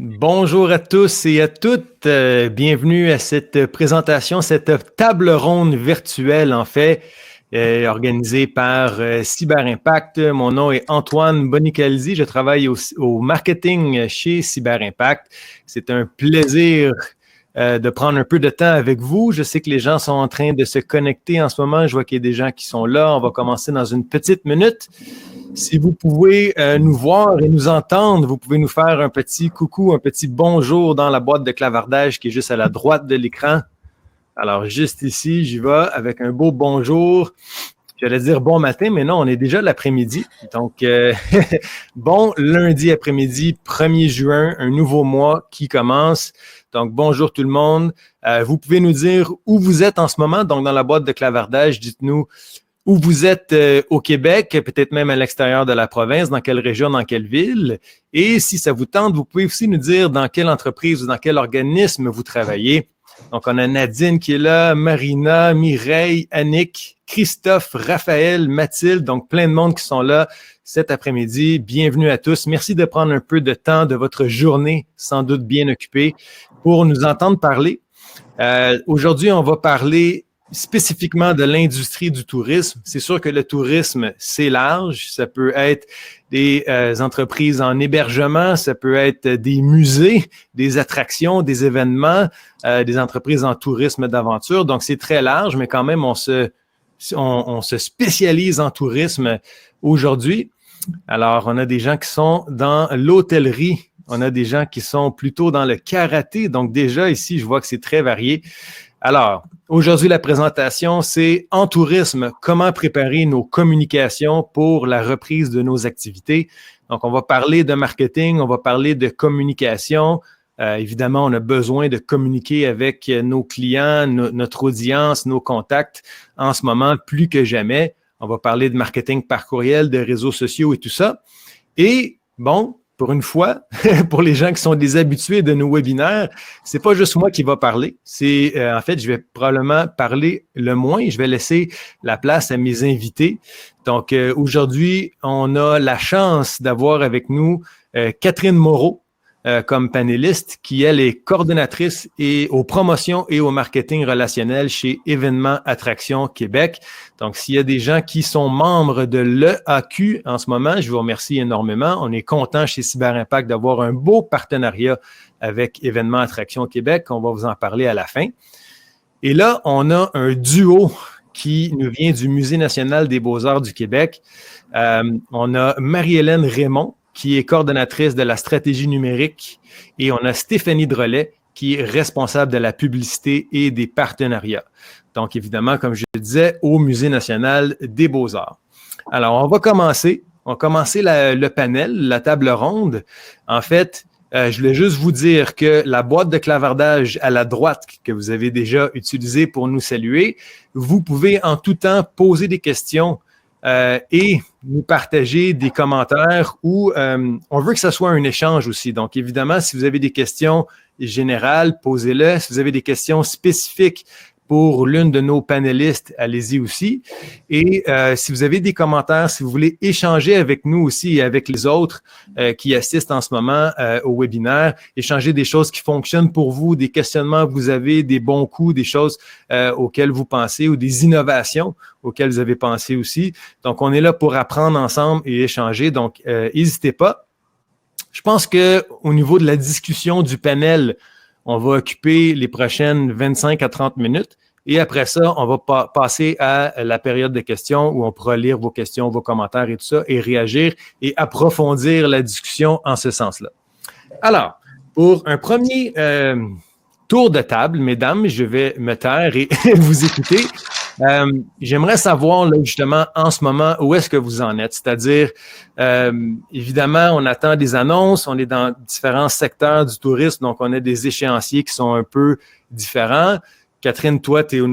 Bonjour à tous et à toutes. Bienvenue à cette présentation, cette table ronde virtuelle, en fait, organisée par Cyber Impact. Mon nom est Antoine Bonicalzi. Je travaille au marketing chez Cyber Impact. C'est un plaisir de prendre un peu de temps avec vous. Je sais que les gens sont en train de se connecter en ce moment. Je vois qu'il y a des gens qui sont là. On va commencer dans une petite minute. Si vous pouvez nous voir et nous entendre, vous pouvez nous faire un petit coucou, un petit bonjour dans la boîte de clavardage qui est juste à la droite de l'écran. Alors, juste ici, j'y vais avec un beau bonjour. J'allais dire bon matin, mais non, on est déjà l'après-midi. Donc, bon lundi après-midi, 1er juin, un nouveau mois qui commence. Donc, bonjour tout le monde. Vous pouvez nous dire où vous êtes en ce moment. Donc, dans la boîte de clavardage, dites-nous où vous êtes au Québec, peut-être même à l'extérieur de la province, dans quelle région, dans quelle ville. Et si ça vous tente, vous pouvez aussi nous dire dans quelle entreprise ou dans quel organisme vous travaillez. Donc, on a Nadine qui est là, Marina, Mireille, Annick, Christophe, Raphaël, Mathilde, donc plein de monde qui sont là cet après-midi. Bienvenue à tous. Merci de prendre un peu de temps de votre journée, sans doute bien occupée, pour nous entendre parler. Aujourd'hui, on va parler spécifiquement de l'industrie du tourisme. C'est sûr que le tourisme, c'est large. Ça peut être des entreprises en hébergement, ça peut être des musées, des attractions, des événements, des entreprises en tourisme d'aventure. Donc, c'est très large, mais quand même, on se spécialise en tourisme aujourd'hui. Alors, on a des gens qui sont dans l'hôtellerie. On a des gens qui sont plutôt dans le karaté. Donc, déjà, ici, je vois que c'est très varié. Alors, aujourd'hui, la présentation, c'est en tourisme, comment préparer nos communications pour la reprise de nos activités. Donc, on va parler de marketing, on va parler de communication. Évidemment, on a besoin de communiquer avec nos clients, notre audience, nos contacts en ce moment, plus que jamais. On va parler de marketing par courriel, de réseaux sociaux et tout ça. Et bon, pour une fois, pour les gens qui sont des habitués de nos webinaires, c'est pas juste moi qui va parler. C'est en fait, je vais probablement parler le moins. Je vais laisser la place à mes invités. Donc, aujourd'hui, on a la chance d'avoir avec nous Catherine Moreau comme panéliste, qui, elle, est coordonnatrice aux promotions et au marketing relationnel chez Événements Attractions Québec. Donc, s'il y a des gens qui sont membres de l'EAQ en ce moment, je vous remercie énormément. On est content chez Cyber Impact d'avoir un beau partenariat avec Événements Attractions Québec. On va vous en parler à la fin. Et là, on a un duo qui nous vient du Musée national des beaux-arts du Québec. On a Marie-Hélène Raymond, qui est coordonnatrice de la stratégie numérique, et on a Stéphanie Drolet, qui est responsable de la publicité et des partenariats. Donc, évidemment, comme je le disais, au Musée national des beaux-arts. Alors, on va commencer. On va commencer le panel, la table ronde. En fait, je voulais juste vous dire que la boîte de clavardage à la droite que vous avez déjà utilisée pour nous saluer, vous pouvez en tout temps poser des questions et nous partager des commentaires où on veut que ce soit un échange aussi. Donc, évidemment, si vous avez des questions générales, posez-les. Si vous avez des questions spécifiques pour l'une de nos panélistes, allez-y aussi. Et si vous avez des commentaires, si vous voulez échanger avec nous aussi et avec les autres qui assistent en ce moment au webinaire, échanger des choses qui fonctionnent pour vous, des questionnements que vous avez, des bons coups, des choses auxquelles vous pensez ou des innovations auxquelles vous avez pensé aussi. Donc, on est là pour apprendre ensemble et échanger. Donc, n'hésitez pas. Je pense qu'au niveau de la discussion du panel, on va occuper les prochaines 25 à 30 minutes. Et après ça, on va passer à la période de questions où on pourra lire vos questions, vos commentaires et tout ça, et réagir et approfondir la discussion en ce sens-là. Alors, pour un premier tour de table, mesdames, je vais me taire et vous écouter. J'aimerais savoir, là, justement, en ce moment, où est-ce que vous en êtes? C'est-à-dire, évidemment, on attend des annonces, on est dans différents secteurs du tourisme, donc on a des échéanciers qui sont un peu différents. Catherine, toi, tu es au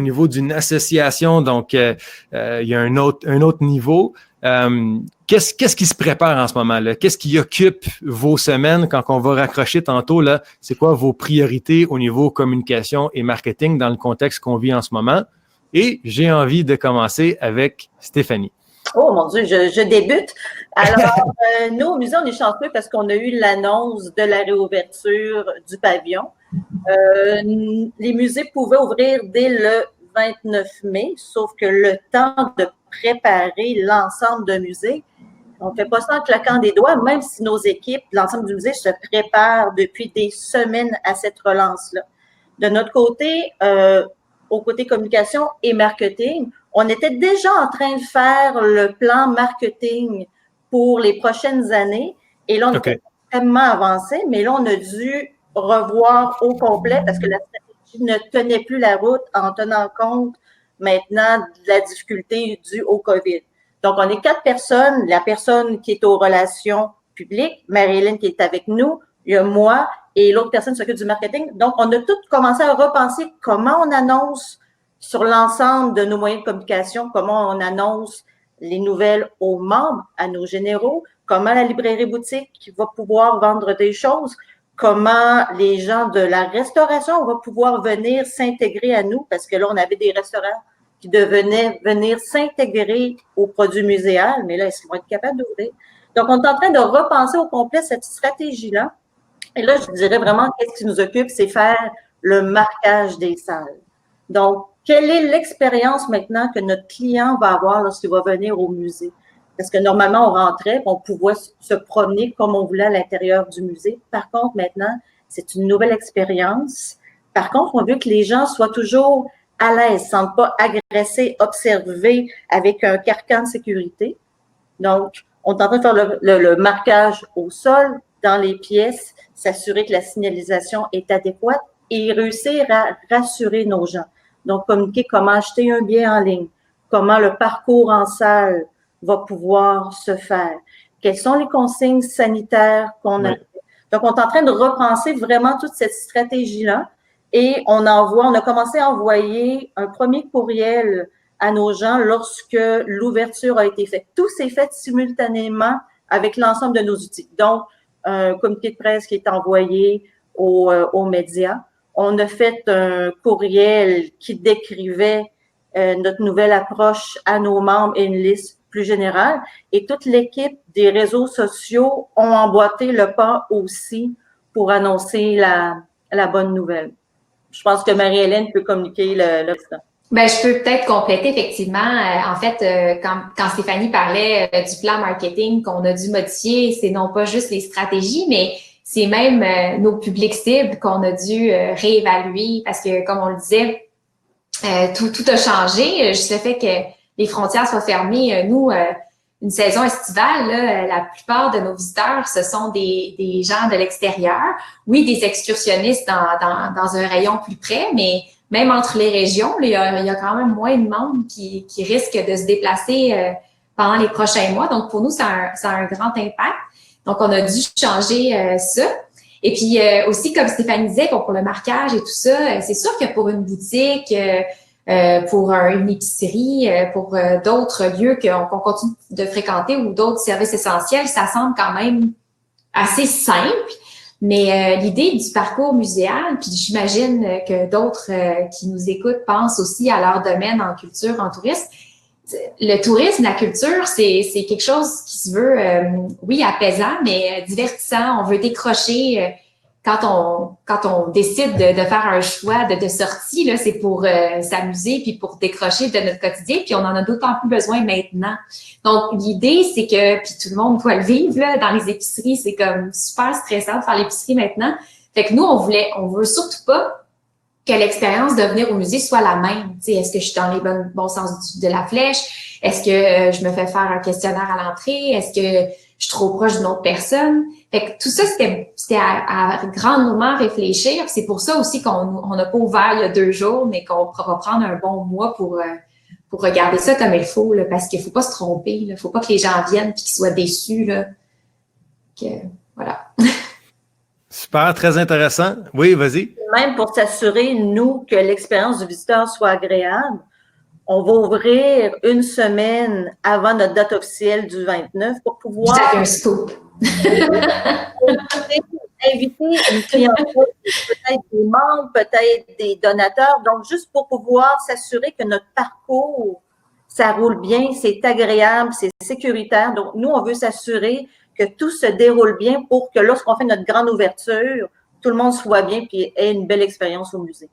niveau d'une association, donc il y a un autre niveau. Qu'est-ce qui se prépare en ce moment-là? Qu'est-ce qui occupe vos semaines quand on va raccrocher tantôt, là? C'est quoi vos priorités au niveau communication et marketing dans le contexte qu'on vit en ce moment? Et j'ai envie de commencer avec Stéphanie. Oh mon Dieu, je débute. Alors, nous, au musée, on est chanceux parce qu'on a eu l'annonce de la réouverture du pavillon. Les musées pouvaient ouvrir dès le 29 mai, sauf que le temps de préparer l'ensemble de musées, on ne fait pas ça en claquant des doigts, même si nos équipes, l'ensemble du musée, se préparent depuis des semaines à cette relance-là. De notre côté, au côté communication et marketing, on était déjà en train de faire le plan marketing pour les prochaines années. Et là, on était extrêmement avancé, mais là, on a dû revoir au complet parce que la stratégie ne tenait plus la route en tenant compte maintenant de la difficulté due au COVID. Donc, on est 4 personnes. La personne qui est aux relations publiques, Marie-Hélène qui est avec nous, il y a moi et l'autre personne qui s'occupe du marketing. Donc, on a tout commencé à repenser comment on annonce sur l'ensemble de nos moyens de communication, comment on annonce les nouvelles aux membres, à nos généraux, comment la librairie boutique va pouvoir vendre des choses, comment les gens de la restauration vont pouvoir venir s'intégrer à nous, parce que là, on avait des restaurants qui devenaient venir s'intégrer aux produits muséals, mais là, est-ce qu'ils vont être capables d'ouvrir? Donc, on est en train de repenser au complet cette stratégie-là. Et là, je dirais vraiment, qu'est-ce qui nous occupe, c'est faire le marquage des salles. Donc, quelle est l'expérience maintenant que notre client va avoir lorsqu'il va venir au musée? Parce que normalement, on rentrait, on pouvait se promener comme on voulait à l'intérieur du musée. Par contre, maintenant, c'est une nouvelle expérience. Par contre, on veut que les gens soient toujours à l'aise, ne se sentent pas agressés, observés avec un carcan de sécurité. Donc, on est en train de faire le marquage au sol, dans les pièces, s'assurer que la signalisation est adéquate et réussir à rassurer nos gens. Donc, communiquer comment acheter un billet en ligne, comment le parcours en salle va pouvoir se faire, quelles sont les consignes sanitaires qu'on a. Donc, on est en train de repenser vraiment toute cette stratégie-là et on a commencé à envoyer un premier courriel à nos gens lorsque l'ouverture a été faite. Tout s'est fait simultanément avec l'ensemble de nos outils. Donc, un communiqué de presse qui est envoyé aux médias. On a fait un courriel qui décrivait notre nouvelle approche à nos membres et une liste plus générale. Et toute l'équipe des réseaux sociaux ont emboîté le pas aussi pour annoncer la bonne nouvelle. Je pense que Marie-Hélène peut communiquer le restant. Ben, je peux peut-être compléter effectivement. En fait, quand Stéphanie parlait du plan marketing qu'on a dû modifier, c'est non pas juste les stratégies, mais c'est même nos publics cibles qu'on a dû réévaluer parce que, comme on le disait, tout a changé. Juste le fait que les frontières soient fermées, nous, une saison estivale, là, la plupart de nos visiteurs, ce sont des gens de l'extérieur. Oui, des excursionnistes dans un rayon plus près, mais même entre les régions, là, il y a quand même moins de monde qui risque de se déplacer pendant les prochains mois. Donc, pour nous, ça a un grand impact. Donc, on a dû changer ça. Et puis, aussi, comme Stéphanie disait, pour le marquage et tout ça, c'est sûr que pour une boutique, pour une épicerie, pour d'autres lieux qu'on continue de fréquenter ou d'autres services essentiels, ça semble quand même assez simple. Mais l'idée du parcours muséal, puis j'imagine que d'autres qui nous écoutent pensent aussi à leur domaine en culture, en tourisme. Le tourisme, la culture, c'est quelque chose qui se veut, oui, apaisant, mais divertissant. On veut décrocher. Quand on décide de faire un choix de sortie, là, c'est pour s'amuser puis pour décrocher de notre quotidien. Puis on en a d'autant plus besoin maintenant. Donc l'idée, c'est que puis tout le monde doit le vivre là, dans les épiceries, c'est comme super stressant de faire l'épicerie maintenant. Fait que nous, on veut surtout pas que l'expérience de venir au musée soit la même. Tu sais, est-ce que je suis dans les bons sens de la flèche? Est-ce que je me fais faire un questionnaire à l'entrée? Est-ce que je suis trop proche d'une autre personne? Fait que tout ça, c'était à grandement réfléchir. C'est pour ça aussi qu'on n'a pas ouvert il y a 2 jours, mais qu'on va prendre un bon mois pour regarder ça comme il faut, là, parce qu'il faut pas se tromper. Il faut pas que les gens viennent et qu'ils soient déçus. Là. Voilà. Super, très intéressant. Oui, vas-y. Même pour s'assurer, nous, que l'expérience du visiteur soit agréable, on va ouvrir une semaine avant notre date officielle du 29 pour pouvoir un scoop. inviter une clientèle, peut-être des membres, peut-être des donateurs, donc juste pour pouvoir s'assurer que notre parcours ça roule bien, c'est agréable, c'est sécuritaire. Donc, nous, on veut s'assurer que tout se déroule bien pour que lorsqu'on fait notre grande ouverture, tout le monde soit bien et ait une belle expérience au musée.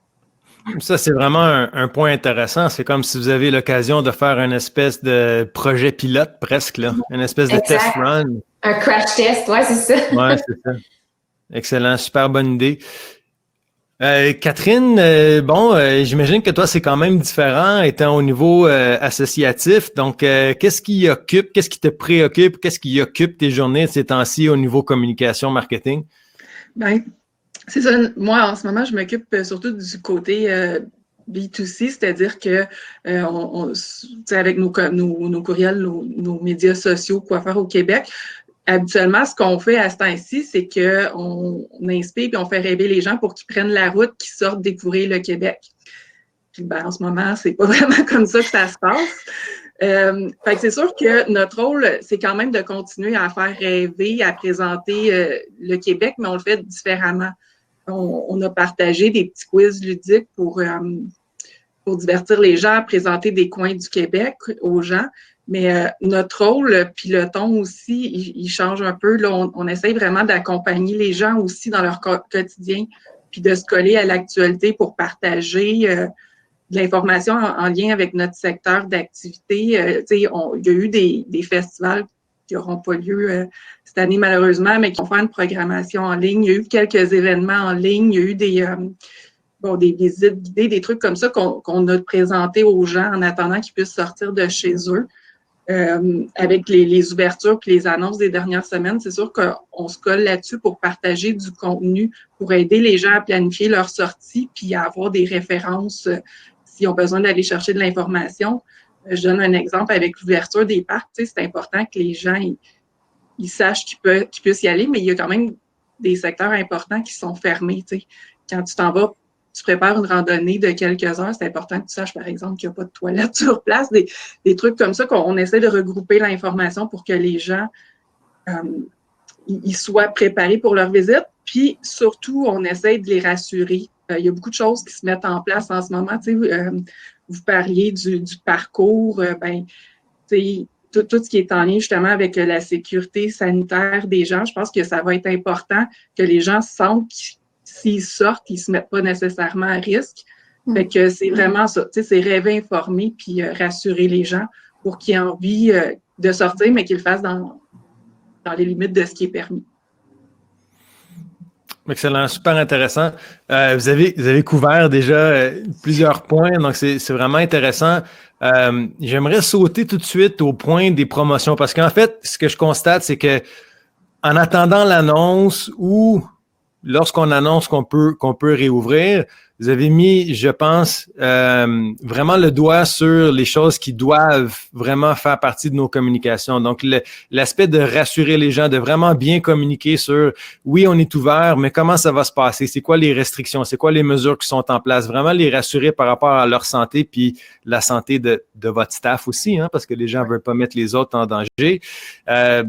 Ça, c'est vraiment un point intéressant. C'est comme si vous avez l'occasion de faire une espèce de projet pilote presque, là, une espèce de test run. Un crash test, ouais, c'est ça. Ouais, c'est ça. Excellent, super bonne idée. Catherine, j'imagine que toi, c'est quand même différent étant au niveau associatif. Donc, qu'est-ce qui te préoccupe, qu'est-ce qui occupe tes journées de ces temps-ci au niveau communication, marketing? Ben, c'est ça. Moi, en ce moment, je m'occupe surtout du côté B2C, c'est-à-dire que avec nos courriels, nos médias sociaux, quoi faire au Québec, habituellement, ce qu'on fait à ce temps-ci, c'est qu'on inspire et on fait rêver les gens pour qu'ils prennent la route, qu'ils sortent découvrir le Québec. Puis, en ce moment, c'est pas vraiment comme ça que ça se passe. Fait que c'est sûr que notre rôle, c'est quand même de continuer à faire rêver, à présenter le Québec, mais on le fait différemment. On a partagé des petits quiz ludiques pour divertir les gens, présenter des coins du Québec aux gens. Mais notre rôle, puis le ton aussi, il change un peu. Là, on essaye vraiment d'accompagner les gens aussi dans leur quotidien, puis de se coller à l'actualité pour partager de l'information en lien avec notre secteur d'activité. Il y a eu des festivals qui n'auront pas lieu cette année malheureusement, mais qui vont faire une programmation en ligne. Il y a eu quelques événements en ligne. Il y a eu des visites guidées, des trucs comme ça qu'on a présentés aux gens en attendant qu'ils puissent sortir de chez eux. Avec les ouvertures et les annonces des dernières semaines, c'est sûr qu'on se colle là-dessus pour partager du contenu, pour aider les gens à planifier leur sortie puis à avoir des références s'ils ont besoin d'aller chercher de l'information. Je donne un exemple avec l'ouverture des parcs. C'est important que les gens ils sachent qu'ils puissent y aller, mais il y a quand même des secteurs importants qui sont fermés. Quand tu t'en vas, tu prépares une randonnée de quelques heures, c'est important que tu saches, par exemple, qu'il n'y a pas de toilette sur place, des trucs comme ça qu'on essaie de regrouper l'information pour que les gens ils soient préparés pour leur visite. Puis, surtout, on essaie de les rassurer. Il y a beaucoup de choses qui se mettent en place en ce moment. Vous parliez du parcours, tout ce qui est en lien justement avec la sécurité sanitaire des gens. Je pense que ça va être important que les gens sentent s'ils sortent, ils ne se mettent pas nécessairement à risque. Fait que c'est vraiment ça. C'est rêver, informer, puis rassurer les gens pour qu'ils aient envie de sortir, mais qu'ils le fassent dans les limites de ce qui est permis. Excellent, super intéressant. Vous avez couvert déjà plusieurs points, donc c'est vraiment intéressant. J'aimerais sauter tout de suite au point des promotions, parce qu'en fait, ce que je constate, c'est que en attendant l'annonce ou lorsqu'on annonce qu'on peut réouvrir, vous avez mis, je pense, vraiment le doigt sur les choses qui doivent vraiment faire partie de nos communications. Donc, l'aspect de rassurer les gens, de vraiment bien communiquer sur, oui, on est ouvert, mais comment ça va se passer? C'est quoi les restrictions? C'est quoi les mesures qui sont en place? Vraiment les rassurer par rapport à leur santé puis la santé de votre staff aussi, hein, parce que les gens ne veulent pas mettre les autres en danger. Tu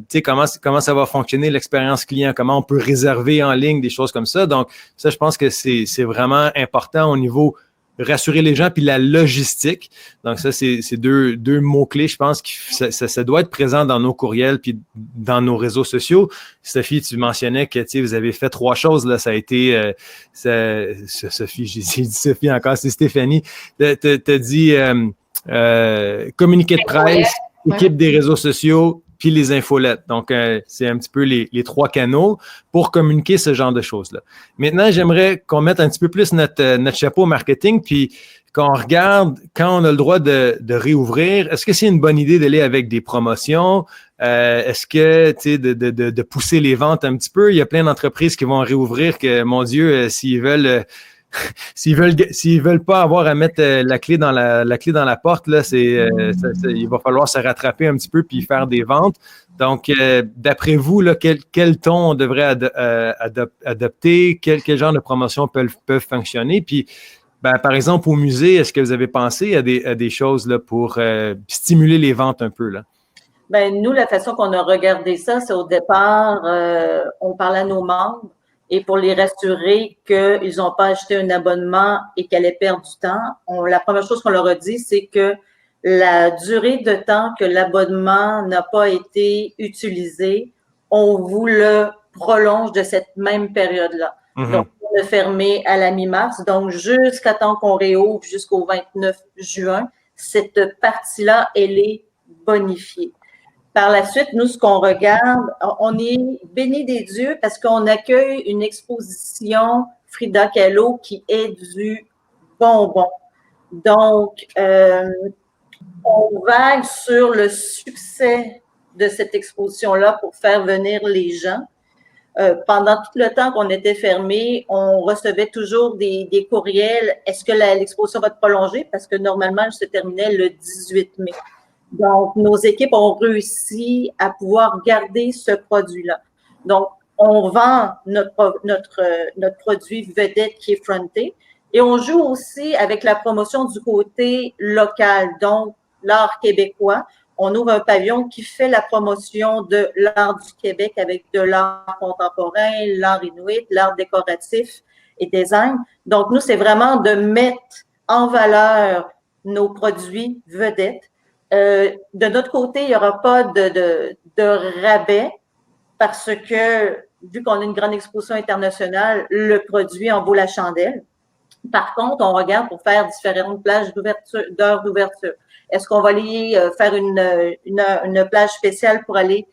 sais, comment ça va fonctionner l'expérience client? Comment on peut réserver en ligne des choses comme ça? Donc, ça, je pense que c'est vraiment important au niveau rassurer les gens puis la logistique. Donc, ça, c'est deux mots-clés, je pense, ça doit être présent dans nos courriels puis dans nos réseaux sociaux. Sophie, tu mentionnais que vous avez fait 3 choses. Là, ça a été Sophie, j'ai dit Sophie encore, c'est Stéphanie. T'as dit communiqué de presse, équipe des réseaux sociaux, puis les infolettes. Donc, c'est un petit peu les 3 canaux pour communiquer ce genre de choses-là. Maintenant, j'aimerais qu'on mette un petit peu plus notre chapeau marketing, puis qu'on regarde quand on a le droit de réouvrir. Est-ce que c'est une bonne idée d'aller avec des promotions? Est-ce que, tu sais, de pousser les ventes un petit peu? Il y a plein d'entreprises qui vont réouvrir que, mon Dieu, s'ils veulent pas avoir à mettre la clé dans la porte, là, il va falloir se rattraper un petit peu puis faire des ventes. Donc, d'après vous, là, quel ton on devrait adopter? Quel genre de promotions peuvent fonctionner? Puis, par exemple, au musée, est-ce que vous avez pensé à des choses là, pour stimuler les ventes un peu, là? Nous, la façon qu'on a regardé ça, c'est au départ, on parlait à nos membres. Et pour les rassurer qu'ils n'ont pas acheté un abonnement et qu'elle allaient perdre du temps, la première chose qu'on leur a dit, c'est que la durée de temps que l'abonnement n'a pas été utilisé, on vous le prolonge de cette même période-là. Donc, on l'a fermé à la mi-mars. Donc, jusqu'à temps qu'on réouvre jusqu'au 29 juin, cette partie-là, elle est bonifiée. Par la suite, nous, ce qu'on regarde, on est béni des dieux parce qu'on accueille une exposition Frida Kahlo qui est du bonbon. Donc, on vague sur le succès de cette exposition-là pour faire venir les gens. Pendant tout le temps qu'on était fermé, on recevait toujours des courriels. Est-ce que l'exposition va être prolongée? Parce que normalement, elle se terminait le 18 mai. Donc, nos équipes ont réussi à pouvoir garder ce produit-là. Donc, on vend notre produit vedette qui est fronté et on joue aussi avec la promotion du côté local, donc l'art québécois. On ouvre un pavillon qui fait la promotion de l'art du Québec avec de l'art contemporain, l'art inuit, l'art décoratif et design. Donc, nous, c'est vraiment de mettre en valeur nos produits vedettes. De notre côté, il n'y aura pas de rabais parce que, vu qu'on a une grande exposition internationale, le produit en vaut la chandelle. Par contre, on regarde pour faire différentes plages d'heures d'ouverture. Est-ce qu'on va aller faire une plage spéciale pour aller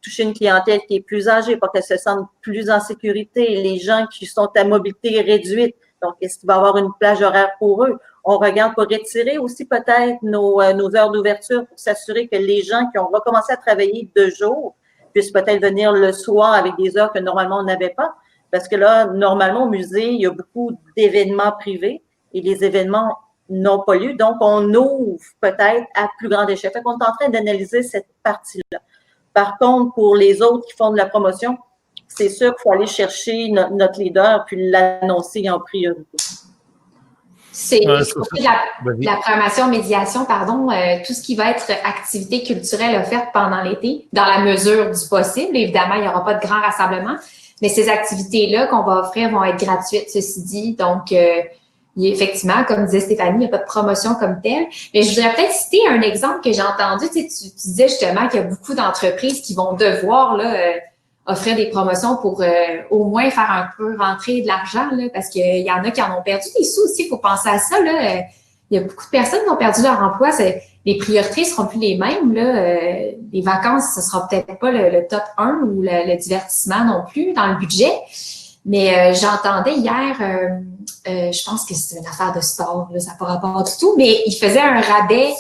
toucher une clientèle qui est plus âgée pour qu'elle se sente plus en sécurité? Les gens qui sont à mobilité réduite, donc est-ce qu'il va y avoir une plage horaire pour eux? On regarde pour retirer aussi peut-être nos heures d'ouverture pour s'assurer que les gens qui ont recommencé à travailler 2 jours puissent peut-être venir le soir avec des heures que normalement on n'avait pas. Parce que là, normalement, au musée, il y a beaucoup d'événements privés et les événements n'ont pas lieu. Donc, on ouvre peut-être à plus grande échelle. Fait qu'on est en train d'analyser cette partie-là. Par contre, pour les autres qui font de la promotion, c'est sûr qu'il faut aller chercher notre leader puis l'annoncer en priorité. C'est la programmation médiation, tout ce qui va être activité culturelle offerte pendant l'été, dans la mesure du possible. Évidemment, il n'y aura pas de grand rassemblement. Mais ces activités-là qu'on va offrir vont être gratuites, ceci dit. Donc, effectivement, comme disait Stéphanie, il n'y a pas de promotion comme telle. Mais je voudrais peut-être citer un exemple que j'ai entendu. Tu disais justement qu'il y a beaucoup d'entreprises qui vont devoir offrir des promotions pour au moins faire un peu rentrer de l'argent, là, parce qu'il y en a qui en ont perdu des sous aussi. Il faut penser à ça, là. Il y a beaucoup de personnes qui ont perdu leur emploi. Les priorités ne seront plus les mêmes. Là. Les vacances, ce ne sera peut-être pas le top 1 ou le divertissement non plus dans le budget. Mais j'entendais hier, je pense que c'est une affaire de sport, là, ça n'a pas rapport du tout, mais il faisait un rabais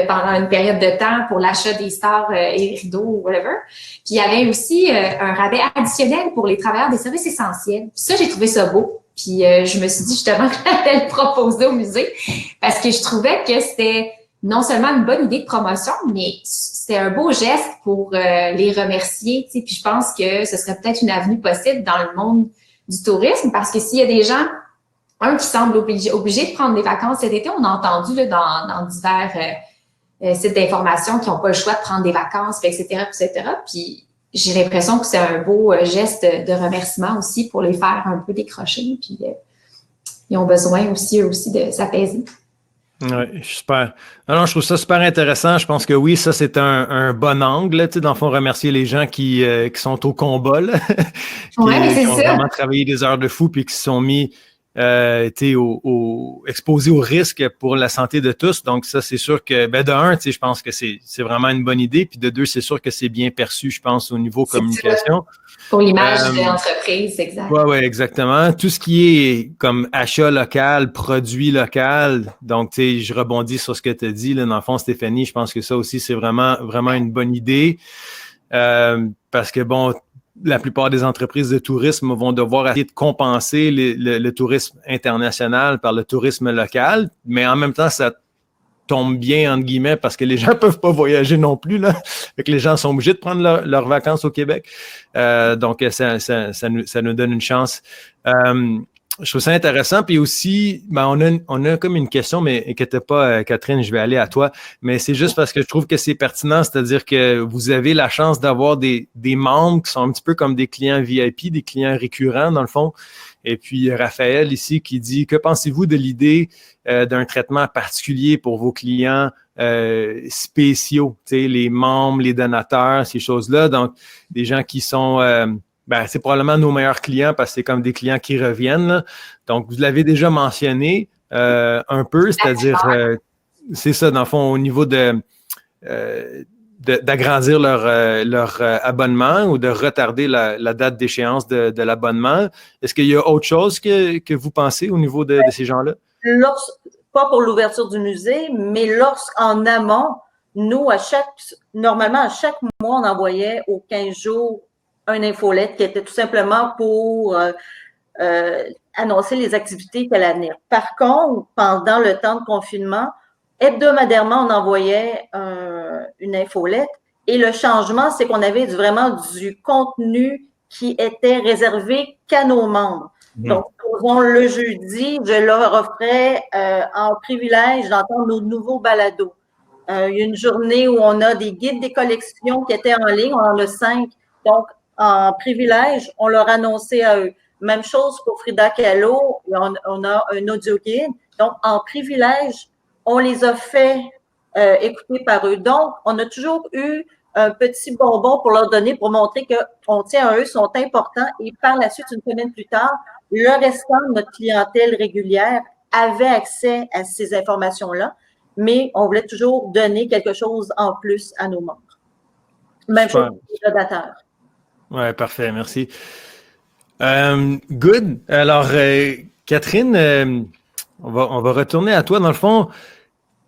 pendant une période de temps pour l'achat des stars et rideaux ou whatever. Puis il y avait aussi un rabais additionnel pour les travailleurs des services essentiels. Puis ça, j'ai trouvé ça beau. Puis je me suis dit justement que j'allais le proposer au musée parce que je trouvais que c'était non seulement une bonne idée de promotion, mais c'était un beau geste pour les remercier. Tu sais. Puis je pense que ce serait peut-être une avenue possible dans le monde du tourisme parce que s'il y a des gens, qui semblent obligés de prendre des vacances cet été, on a entendu là, dans divers sites d'information qui n'ont pas le choix de prendre des vacances, etc. Puis j'ai l'impression que c'est un beau geste de remerciement aussi pour les faire un peu décrocher. Puis ils ont besoin aussi, eux aussi, de s'apaiser. Oui, super. Alors, je trouve ça super intéressant. Je pense que oui, ça, c'est un bon angle, tu sais, dans le fond, remercier les gens qui sont au combat, là, qui ont vraiment travaillé des heures de fou puis qui se sont mis exposés au risque pour la santé de tous. Donc, ça, c'est sûr que, de un, je pense que c'est vraiment une bonne idée. Puis de deux, c'est sûr que c'est bien perçu, je pense, au niveau communication. Pour l'image de l'entreprise, exact. Oui, exactement. Tout ce qui est comme achat local, produit local. Donc, je rebondis sur ce que tu as dit, là, dans le fond, Stéphanie, je pense que ça aussi, c'est vraiment, vraiment une bonne idée. Parce que, la plupart des entreprises de tourisme vont devoir essayer de compenser le tourisme international par le tourisme local, mais en même temps, ça tombe bien, entre guillemets, parce que les gens ne peuvent pas voyager non plus, là. Fait que les gens sont obligés de prendre leurs vacances au Québec. Donc, ça nous donne une chance. Je trouve ça intéressant. Puis aussi, on a comme une question, mais inquiète pas, Catherine, je vais aller à toi. Mais c'est juste parce que je trouve que c'est pertinent, c'est-à-dire que vous avez la chance d'avoir des membres qui sont un petit peu comme des clients VIP, des clients récurrents, dans le fond. Et puis Raphaël ici qui dit « Que pensez-vous de l'idée d'un traitement particulier pour vos clients spéciaux, les membres, les donateurs, ces choses-là. » Donc, des gens qui sont, c'est probablement nos meilleurs clients parce que c'est comme des clients qui reviennent. Là. Donc, vous l'avez déjà mentionné un peu, c'est-à-dire, c'est ça, dans le fond, au niveau d'agrandir leur abonnement ou de retarder la date d'échéance de l'abonnement. Est-ce qu'il y a autre chose que vous pensez au niveau de ces gens-là? Pas pour l'ouverture du musée, mais lorsqu'en amont, nous, normalement, à chaque mois, on envoyait aux 15 jours un infolette qui était tout simplement pour annoncer les activités qui allaient venir. Par contre, pendant le temps de confinement, hebdomadairement, on envoyait une infolette et le changement, c'est qu'on avait vraiment du contenu qui était réservé qu'à nos membres. Donc, le jeudi, je leur offrais en privilège d'entendre nos nouveaux balados. Il y a une journée où on a des guides des collections qui étaient en ligne, on en a 5. Donc, en privilège, on leur annonçait à eux. Même chose pour Frida Kahlo, on a un audio guide. Donc, en privilège, on les a fait écouter par eux. Donc, on a toujours eu un petit bonbon pour leur donner, pour montrer qu'on tient à eux, sont importants. Et par la suite, une semaine plus tard, le restant de notre clientèle régulière avait accès à ces informations-là, mais on voulait toujours donner quelque chose en plus à nos membres. Même chose pour les donateurs. Oui, parfait, merci. Good. Alors, Catherine, on va retourner à toi. Dans le fond,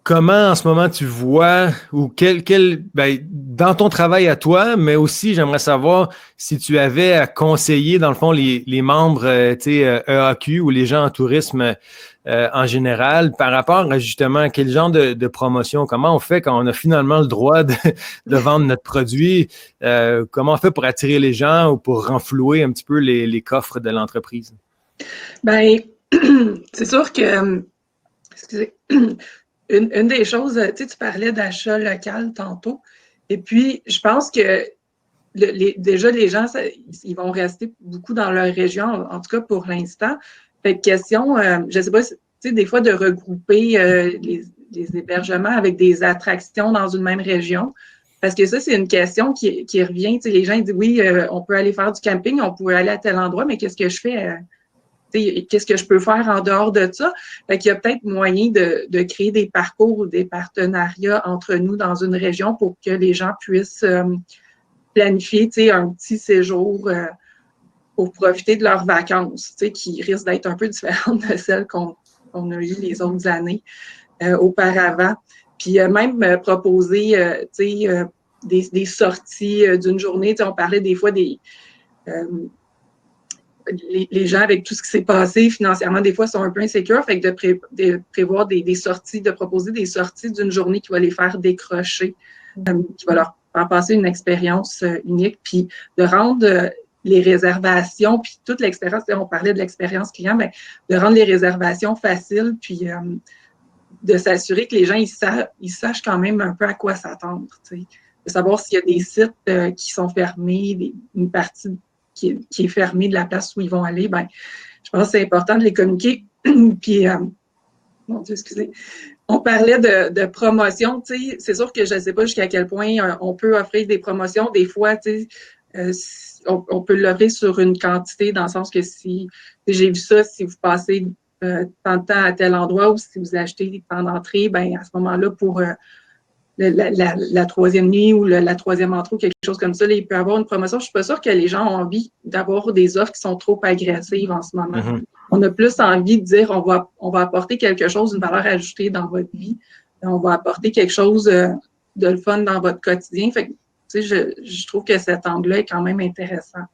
comment en ce moment tu vois ou dans ton travail à toi, mais aussi j'aimerais savoir si tu avais à conseiller dans le fond les membres EAQ ou les gens en tourisme en général par rapport à justement quel genre de promotion, comment on fait quand on a finalement le droit de vendre notre produit, comment on fait pour attirer les gens ou pour renflouer un petit peu les coffres de l'entreprise? Bien, c'est sûr que, excusez, une des choses, tu parlais d'achat local tantôt, et puis je pense que déjà les gens, ils vont rester beaucoup dans leur région, en tout cas pour l'instant. Fait que question, je ne sais pas, tu sais, des fois de regrouper les hébergements avec des attractions dans une même région, parce que ça, c'est une question qui revient. Tu sais, les gens ils disent, oui, on peut aller faire du camping, on peut aller à tel endroit, mais qu'est-ce que je fais? Qu'est-ce que je peux faire en dehors de ça? Fait qu'il y a peut-être moyen de créer des parcours ou des partenariats entre nous dans une région pour que les gens puissent planifier un petit séjour pour profiter de leurs vacances, qui risquent d'être un peu différentes de celles qu'on a eues les autres années auparavant. Puis même proposer des sorties d'une journée. On parlait des fois des... les gens, avec tout ce qui s'est passé financièrement, des fois, sont un peu insécures. Fait que de prévoir des sorties, de proposer des sorties d'une journée qui va les faire décrocher, qui va leur faire passer une expérience unique, puis de rendre les réservations, puis toute l'expérience, on parlait de l'expérience client, mais de rendre les réservations faciles, puis de s'assurer que les gens, ils sachent quand même un peu à quoi s'attendre, de savoir s'il y a des sites qui sont fermés, une partie qui est fermée de la place où ils vont aller, ben, je pense que c'est important de les communiquer. Puis, mon Dieu, excusez. On parlait de promotion, tu sais, c'est sûr que je ne sais pas jusqu'à quel point on peut offrir des promotions. Des fois, tu sais, on peut l'offrir sur une quantité, dans le sens que si j'ai vu ça, si vous passez tant de temps à tel endroit ou si vous achetez tant d'entrées, ben à ce moment-là, pour la troisième nuit ou la troisième entrée ou quelque chose comme ça, là, il peut y avoir une promotion. Je ne suis pas sûre que les gens ont envie d'avoir des offres qui sont trop agressives en ce moment. Mm-hmm. On a plus envie de dire on va apporter quelque chose, une valeur ajoutée dans votre vie. On va apporter quelque chose de le fun dans votre quotidien. Fait que, tu sais, je trouve que cet angle-là est quand même intéressant.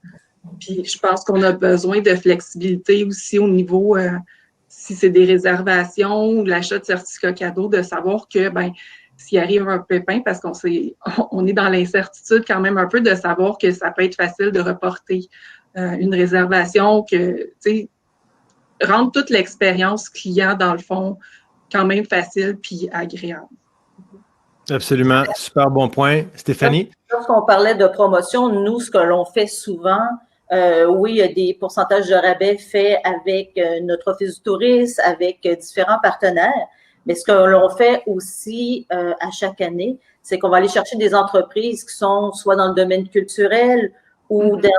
Puis je pense qu'on a besoin de flexibilité aussi au niveau, si c'est des réservations ou l'achat de certificats cadeaux, de savoir que, ben s'il arrive un pépin, parce on est dans l'incertitude quand même un peu de savoir que ça peut être facile de reporter une réservation, que, tu sais, rendre toute l'expérience client, dans le fond, quand même facile puis agréable. Absolument. Super bon point. Stéphanie? Lorsqu'on parlait de promotion, nous, ce que l'on fait souvent, Oui, il y a des pourcentages de rabais faits avec notre Office du tourisme, avec différents partenaires. Mais ce que l'on fait aussi à chaque année, c'est qu'on va aller chercher des entreprises qui sont soit dans le domaine culturel ou dans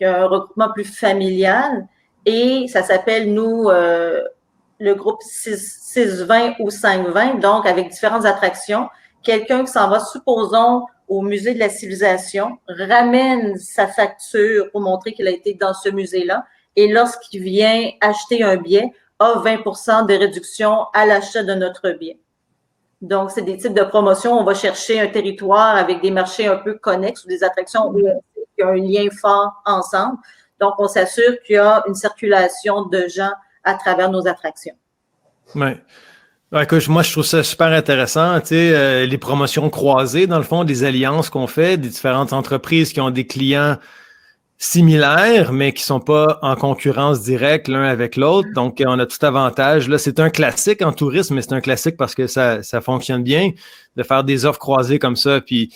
un regroupement plus familial. Et ça s'appelle, nous, le groupe 620 ou 520, donc avec différentes attractions. Quelqu'un qui s'en va, supposons, au musée de la civilisation, ramène sa facture pour montrer qu'il a été dans ce musée-là. Et lorsqu'il vient acheter un billet, a 20% de réduction à l'achat de notre billet. Donc, c'est des types de promotions. On va chercher un territoire avec des marchés un peu connexes ou des attractions où il y a un lien fort ensemble. Donc, on s'assure qu'il y a une circulation de gens à travers nos attractions. Oui. Écoute, moi, je trouve ça super intéressant, tu sais, les promotions croisées, dans le fond, des alliances qu'on fait, des différentes entreprises qui ont des clients similaires, mais qui sont pas en concurrence directe l'un avec l'autre. Donc, on a tout avantage. Là, c'est un classique en tourisme, mais c'est un classique parce que ça fonctionne bien de faire des offres croisées comme ça. Puis,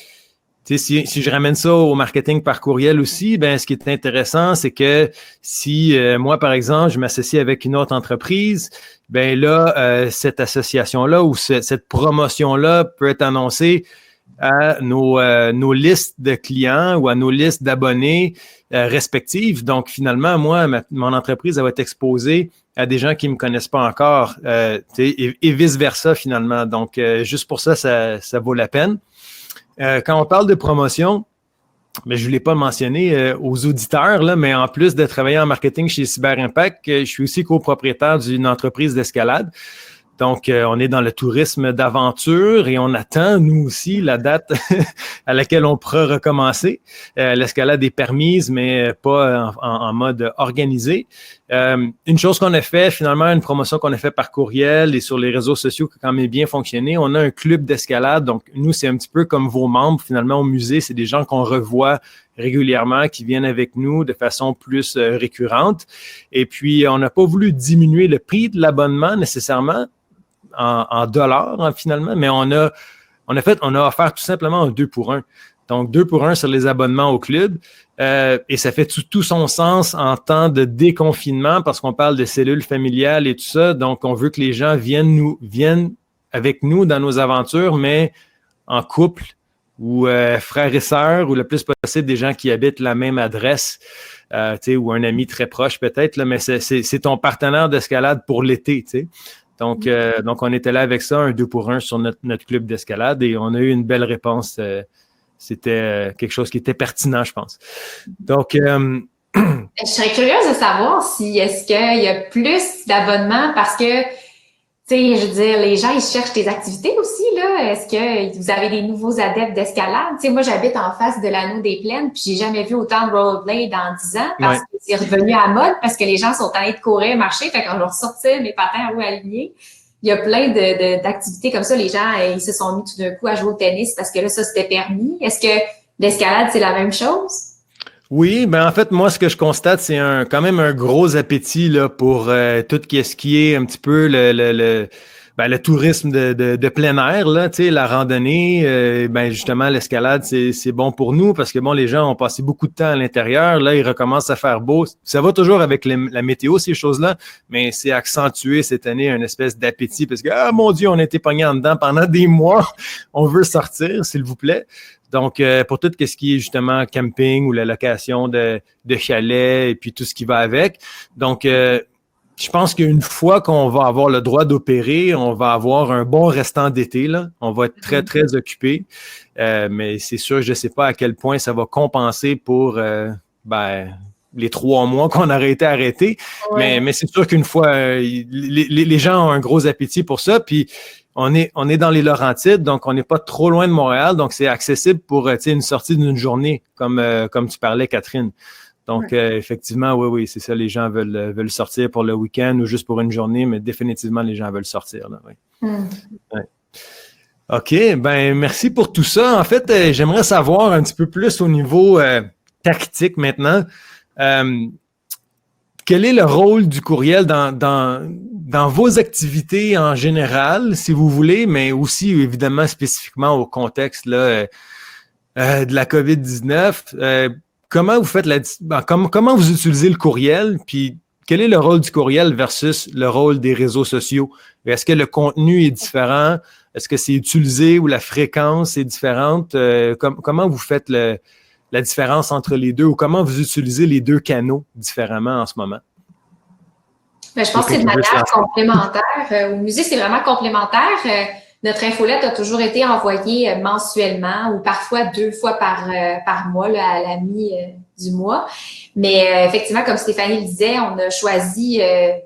tu sais, si je ramène ça au marketing par courriel aussi, ben, ce qui est intéressant, c'est que si moi, par exemple, je m'associe avec une autre entreprise, ben là, cette association-là ou cette promotion-là peut être annoncée à nos listes de clients ou à nos listes d'abonnés respectives. Donc, finalement, moi, mon entreprise, elle va être exposée à des gens qui ne me connaissent pas encore et vice-versa, finalement. Donc, juste pour ça, ça vaut la peine. Quand on parle de promotion, mais je ne l'ai pas mentionné aux auditeurs, là, mais en plus de travailler en marketing chez Cyber Impact, je suis aussi copropriétaire d'une entreprise d'escalade. Donc, on est dans le tourisme d'aventure et on attend, nous aussi, la date à laquelle on pourra recommencer. L'escalade est permise, mais pas en mode organisé. Une chose qu'on a fait, finalement, une promotion qu'on a fait par courriel et sur les réseaux sociaux qui a quand même bien fonctionné, on a un club d'escalade. Donc, nous, c'est un petit peu comme vos membres, finalement, au musée. C'est des gens qu'on revoit régulièrement, qui viennent avec nous de façon plus récurrente. Et puis, on n'a pas voulu diminuer le prix de l'abonnement nécessairement, en dollars, finalement, mais on a offert tout simplement un 2 pour 1. Donc, 2 pour 1 sur les abonnements au club. Et ça fait tout son sens en temps de déconfinement parce qu'on parle de cellules familiales et tout ça. Donc, on veut que les gens viennent avec nous dans nos aventures, mais en couple ou frères et sœurs ou le plus possible des gens qui habitent la même adresse. Ou un ami très proche peut-être, là, mais c'est ton partenaire d'escalade pour l'été, tu sais. Donc, on était là avec ça, un 2 pour 1 sur notre club d'escalade et on a eu une belle réponse. C'était quelque chose qui était pertinent, je pense. Donc, je serais curieuse de savoir si est-ce qu'il y a plus d'abonnements parce que, tu sais, je veux dire, les gens, ils cherchent des activités aussi, là. Est-ce que vous avez des nouveaux adeptes d'escalade? Tu sais, moi, j'habite en face de l'Anneau des Plaines, puis j'ai jamais vu autant de rollerblade en 10 ans parce que c'est revenu à mode, parce que les gens sont allés de courir, marcher, fait qu'on leur sortait mes patins à roues alignées. Il y a plein d'activités comme ça. Les gens, ils se sont mis tout d'un coup à jouer au tennis parce que là, ça, c'était permis. Est-ce que l'escalade, c'est la même chose? Oui, ben en fait, moi, ce que je constate, c'est quand même un gros appétit là, pour tout ce qui est un petit peu le tourisme de plein air, là, tu sais, la randonnée, ben justement, l'escalade, c'est bon pour nous parce que bon, les gens ont passé beaucoup de temps à l'intérieur, là, il recommence à faire beau. Ça va toujours avec la météo, ces choses-là, mais c'est accentué cette année une espèce d'appétit parce que, ah mon Dieu, on a été pognés en dedans pendant des mois, on veut sortir, s'il vous plaît. Donc, pour tout ce qui est justement camping ou la location de chalets et puis tout ce qui va avec. Donc, je pense qu'une fois qu'on va avoir le droit d'opérer, on va avoir un bon restant d'été, là. On va être très, très occupé. Mais c'est sûr, je ne sais pas à quel point ça va compenser pour les 3 mois qu'on aurait été arrêtés. Ouais. Mais c'est sûr qu'une fois, les gens ont un gros appétit pour ça. Puis, on est dans les Laurentides, donc on n'est pas trop loin de Montréal, donc c'est accessible pour une sortie d'une journée, comme tu parlais, Catherine. Donc, effectivement, oui, c'est ça, les gens veulent sortir pour le week-end ou juste pour une journée, mais définitivement, les gens veulent sortir. Là, oui. Ouais. OK, ben merci pour tout ça. En fait, j'aimerais savoir un petit peu plus au niveau tactique maintenant. Quel est le rôle du courriel dans vos activités en général, si vous voulez, mais aussi évidemment spécifiquement au contexte là, de la COVID-19? comment vous faites comment vous utilisez le courriel, puis quel est le rôle du courriel versus le rôle des réseaux sociaux? Est-ce que le contenu est différent? Est-ce que c'est utilisé ou la fréquence est différente? Comment vous faites la différence entre les deux ou comment vous utilisez les deux canaux différemment en ce moment? Bien, je pense que c'est de manière complémentaire. Au musée, c'est vraiment complémentaire. Notre infolette a toujours été envoyée mensuellement ou parfois 2 fois par mois, là, à la mi du mois. Mais effectivement, comme Stéphanie le disait, on a choisi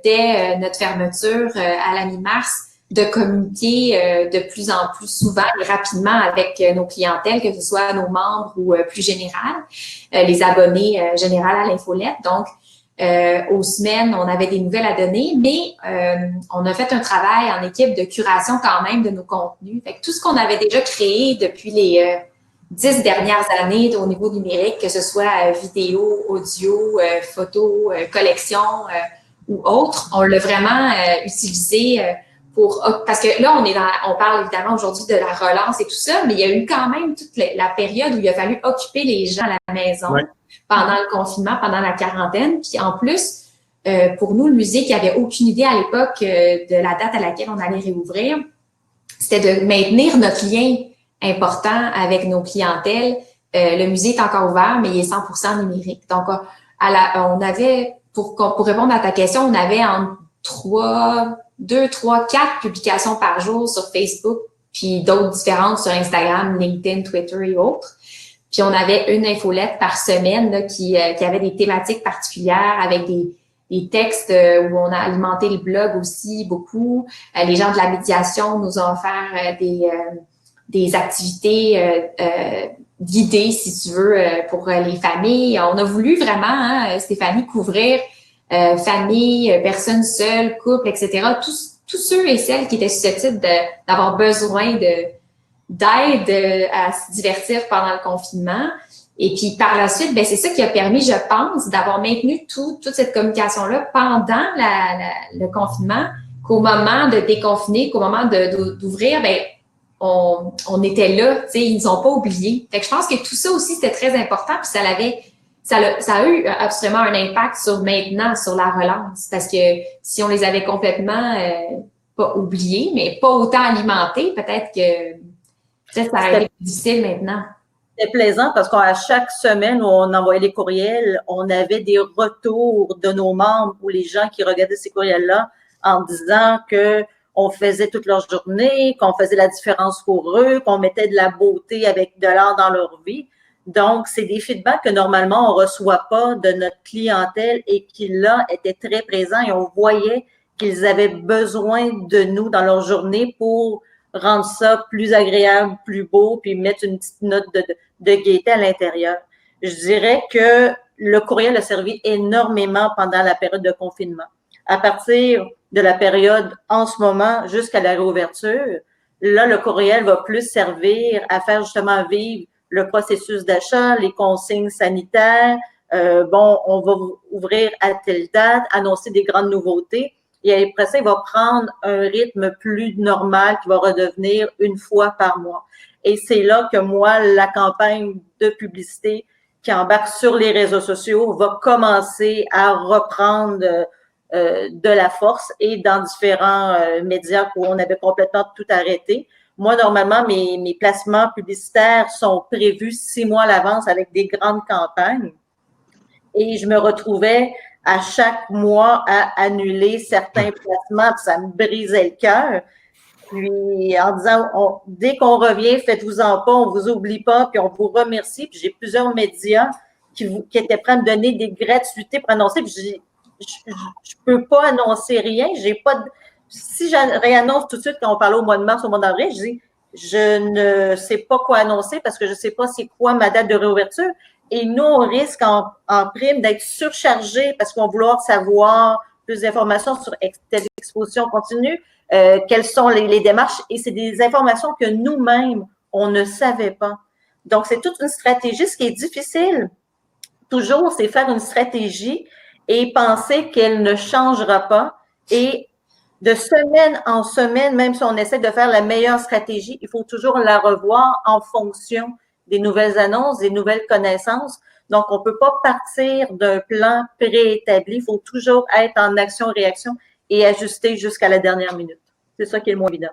dès notre fermeture à la mi-mars de communiquer de plus en plus souvent et rapidement avec nos clientèles, que ce soit nos membres ou plus général, les abonnés général à l'infolette. Donc, aux semaines, on avait des nouvelles à donner, mais on a fait un travail en équipe de curation quand même de nos contenus. Fait que tout ce qu'on avait déjà créé depuis les 10 dernières années au niveau numérique, que ce soit vidéo, audio, photo, collection ou autre, on l'a vraiment utilisé parce que là, on parle évidemment aujourd'hui de la relance et tout ça, mais il y a eu quand même toute la période où il a fallu occuper les gens à la maison pendant le confinement, pendant la quarantaine. Puis en plus, pour nous, le musée qui n'avait aucune idée à l'époque de la date à laquelle on allait réouvrir, c'était de maintenir notre lien important avec nos clientèles. Le musée est encore ouvert, mais il est 100% numérique. Donc, on avait, pour répondre à ta question, on avait en 2, 3, 4 publications par jour sur Facebook, puis d'autres différentes sur Instagram, LinkedIn, Twitter et autres. Puis on avait une infolette par semaine là, qui avait des thématiques particulières avec des textes où on a alimenté le blog aussi beaucoup. Les gens de la médiation nous ont offert des activités guidées, si tu veux, pour les familles. On a voulu vraiment, Stéphanie, couvrir familles, personnes seules, couples, etc. Tous ceux et celles qui étaient susceptibles d'avoir besoin d'aide à se divertir pendant le confinement. Et puis, par la suite, ben c'est ça qui a permis, je pense, d'avoir maintenu toute cette communication-là pendant le confinement, qu'au moment de déconfiner, qu'au moment d'ouvrir, ben on était là, tu sais, ils nous ont pas oubliés. Fait que je pense que tout ça aussi, c'était très important, puis ça a eu absolument un impact sur la relance, parce que si on les avait complètement pas oubliés, mais pas autant alimentés, peut-être ça aurait été plus difficile maintenant. C'était plaisant parce qu'à chaque semaine où on envoyait les courriels, on avait des retours de nos membres ou les gens qui regardaient ces courriels-là en disant que on faisait toute leur journée, qu'on faisait la différence pour eux, qu'on mettait de la beauté avec de l'art dans leur vie. Donc, c'est des feedbacks que normalement on reçoit pas de notre clientèle et qui là étaient très présents et on voyait qu'ils avaient besoin de nous dans leur journée pour rendre ça plus agréable, plus beau, puis mettre une petite note de gaieté à l'intérieur. Je dirais que le courriel a servi énormément pendant la période de confinement. À partir de la période en ce moment jusqu'à la réouverture, là, le courriel va plus servir à faire justement vivre le processus d'achat, les consignes sanitaires. On va ouvrir à telle date, annoncer des grandes nouveautés. Et après ça, il va prendre un rythme plus normal qui va redevenir une fois par mois. Et c'est là que moi, la campagne de publicité qui embarque sur les réseaux sociaux va commencer à reprendre de la force et dans différents médias où on avait complètement tout arrêté. Moi, normalement, mes placements publicitaires sont prévus 6 mois à l'avance avec des grandes campagnes. Et je me retrouvais à chaque mois à annuler certains placements, puis ça me brisait le cœur. Puis en disant, dès qu'on revient, faites-vous-en pas, on vous oublie pas, puis on vous remercie. Puis j'ai plusieurs médias qui étaient prêts à me donner des gratuités pour annoncer. Puis je peux pas annoncer rien. J'ai pas si je réannonce tout de suite quand on parlait au mois de mars, au mois d'avril, je dis, je ne sais pas quoi annoncer parce que je sais pas c'est quoi ma date de réouverture. Et nous, on risque en prime d'être surchargé parce qu'on va vouloir savoir plus d'informations sur telle exposition continue, quelles sont les démarches. Et c'est des informations que nous-mêmes, on ne savait pas. Donc, c'est toute une stratégie. Ce qui est difficile, toujours, c'est faire une stratégie et penser qu'elle ne changera pas. Et de semaine en semaine, même si on essaie de faire la meilleure stratégie, il faut toujours la revoir en fonction des nouvelles annonces, des nouvelles connaissances. Donc, on ne peut pas partir d'un plan préétabli. Il faut toujours être en action-réaction et ajuster jusqu'à la dernière minute. C'est ça qui est le moins évident.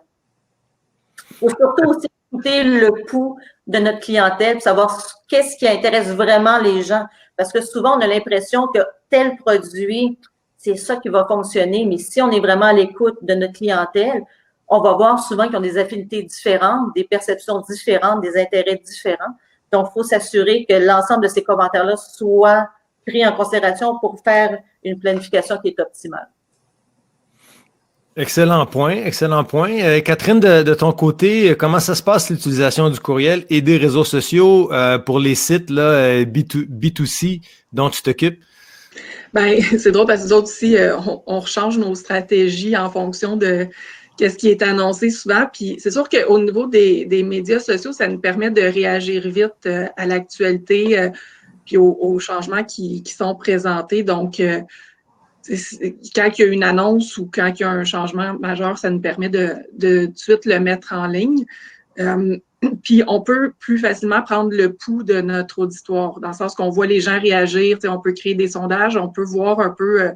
Il faut surtout aussi écouter le pouls de notre clientèle pour savoir qu'est-ce qui intéresse vraiment les gens. Parce que souvent, on a l'impression que tel produit, c'est ça qui va fonctionner. Mais si on est vraiment à l'écoute de notre clientèle, on va voir souvent qu'ils ont des affinités différentes, des perceptions différentes, des intérêts différents. Donc, il faut s'assurer que l'ensemble de ces commentaires-là soient pris en considération pour faire une planification qui est optimale. Excellent point, excellent point. Catherine, de ton côté, comment ça se passe l'utilisation du courriel et des réseaux sociaux pour les sites là, B2C dont tu t'occupes? Ben, c'est drôle parce que nous autres aussi, on rechange nos stratégies en fonction de qu'est-ce qui est annoncé souvent. Puis c'est sûr qu'au niveau des médias sociaux, ça nous permet de réagir vite à l'actualité puis aux changements qui sont présentés. Donc, quand il y a une annonce ou quand il y a un changement majeur, ça nous permet de suite le mettre en ligne. Puis on peut plus facilement prendre le pouls de notre auditoire, dans le sens qu'on voit les gens réagir, on peut créer des sondages, on peut voir un peu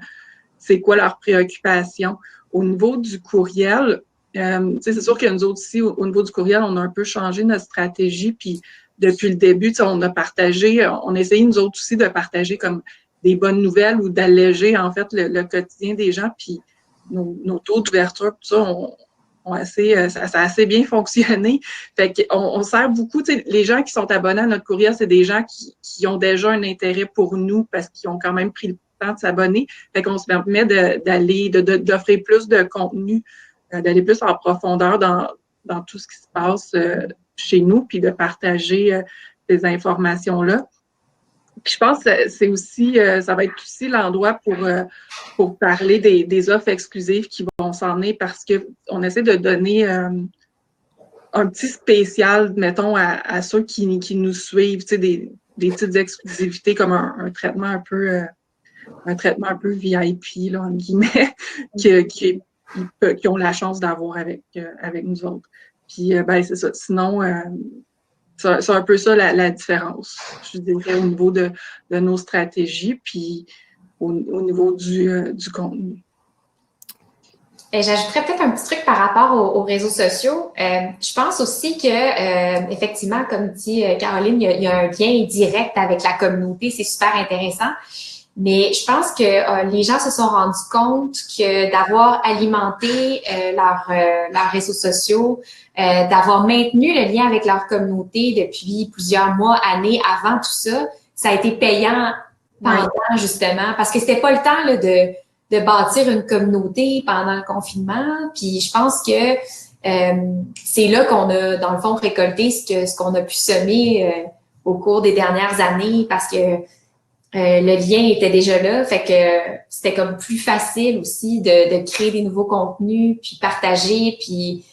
c'est quoi leurs préoccupations. Au niveau du courriel, c'est sûr que nous autres aussi, au niveau du courriel, on a un peu changé notre stratégie. Puis depuis le début, on a partagé, on a essayé nous autres aussi de partager comme des bonnes nouvelles ou d'alléger en fait le quotidien des gens. Puis nos taux d'ouverture, tout ça, ça a assez bien fonctionné. Fait qu'on sert beaucoup, les gens qui sont abonnés à notre courriel, c'est des gens qui ont déjà un intérêt pour nous parce qu'ils ont quand même pris le temps de s'abonner. Fait qu'on se permet d'offrir plus de contenu, d'aller plus en profondeur dans tout ce qui se passe chez nous, puis de partager ces informations-là. Puis je pense que c'est aussi, ça va être aussi l'endroit pour parler des offres exclusives qui vont s'en venir parce qu'on essaie de donner un petit spécial, mettons, à ceux qui nous suivent, des petites exclusivités comme un traitement un peu VIP, là, entre guillemets, qui ont la chance d'avoir avec nous autres. Puis, ben, c'est ça. Sinon, c'est un peu ça la différence, je dirais, au niveau de nos stratégies, puis au niveau du contenu. J'ajouterais peut-être un petit truc par rapport aux réseaux sociaux. Je pense aussi que, effectivement, comme dit Caroline, il y a un lien direct avec la communauté. C'est super intéressant. Mais je pense que les gens se sont rendus compte que d'avoir alimenté leurs réseaux sociaux, d'avoir maintenu le lien avec leur communauté depuis plusieurs mois, années avant tout ça, ça a été payant pendant justement, parce que c'était pas le temps là, de bâtir une communauté pendant le confinement. Puis je pense que c'est là qu'on a, dans le fond, récolté ce qu'on a pu semer au cours des dernières années, parce que le lien était déjà là, fait que c'était comme plus facile aussi de créer des nouveaux contenus, puis partager, puis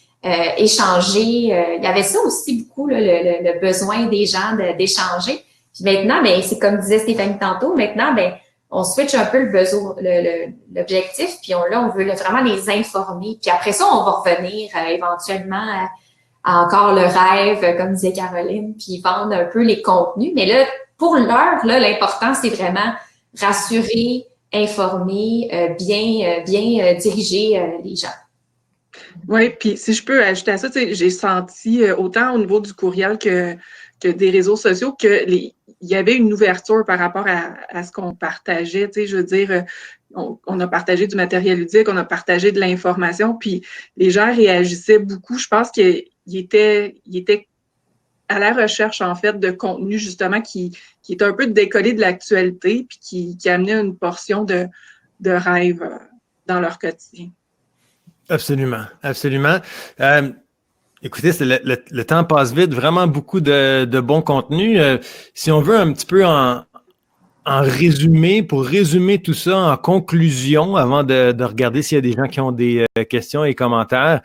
échanger. Il y avait ça aussi beaucoup, là, le besoin des gens d'échanger. Puis maintenant, ben, c'est comme disait Stéphanie tantôt, maintenant, ben, on switch un peu l'objectif, puis on veut vraiment les informer. Puis après ça, on va revenir éventuellement à encore le rêve, comme disait Caroline, puis vendre un peu les contenus. Mais là, pour l'heure, là, l'important, c'est vraiment rassurer, informer, bien diriger les gens. Oui, puis si je peux ajouter à ça, j'ai senti autant au niveau du courriel que des réseaux sociaux il y avait une ouverture par rapport à ce qu'on partageait. Je veux dire, on a partagé du matériel ludique, on a partagé de l'information, puis les gens réagissaient beaucoup. Je pense qu'ils étaient à la recherche, en fait, de contenu, justement, qui est un peu décollé de l'actualité, puis qui amenait une portion de rêve dans leur quotidien. Absolument, absolument. Écoutez, le temps passe vite, vraiment beaucoup de bons contenus. Si on veut un petit peu en résumé, pour résumer tout ça en conclusion, avant de regarder s'il y a des gens qui ont des questions et commentaires,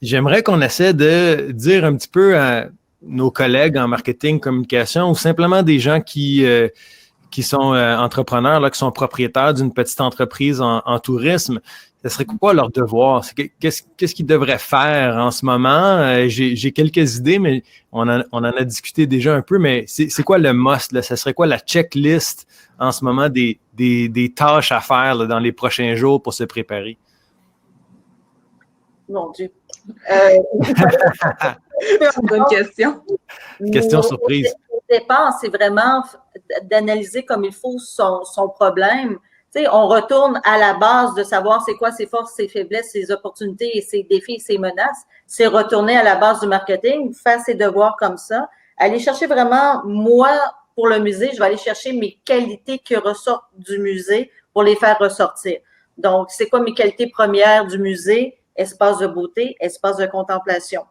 j'aimerais qu'on essaie de dire un petit peu à nos collègues en marketing, communication, ou simplement des gens qui sont entrepreneurs, là, qui sont propriétaires d'une petite entreprise en tourisme. ce serait quoi leur devoir? Qu'est-ce qu'ils devraient faire en ce moment? J'ai quelques idées, mais on en a discuté déjà un peu, mais c'est quoi le must, là? Ce serait quoi la checklist en ce moment des tâches à faire là, dans les prochains jours pour se préparer? Mon Dieu. C'est une bonne question. Question surprise. Au départ, c'est vraiment d'analyser comme il faut son problème. Tu sais, on retourne à la base de savoir c'est quoi ses forces, ses faiblesses, ses opportunités et ses défis et ses menaces. C'est retourner à la base du marketing, faire ses devoirs comme ça. Aller chercher vraiment, moi, pour le musée, je vais aller chercher mes qualités qui ressortent du musée pour les faire ressortir. Donc, c'est quoi mes qualités premières du musée? Espace de beauté, espace de contemplation.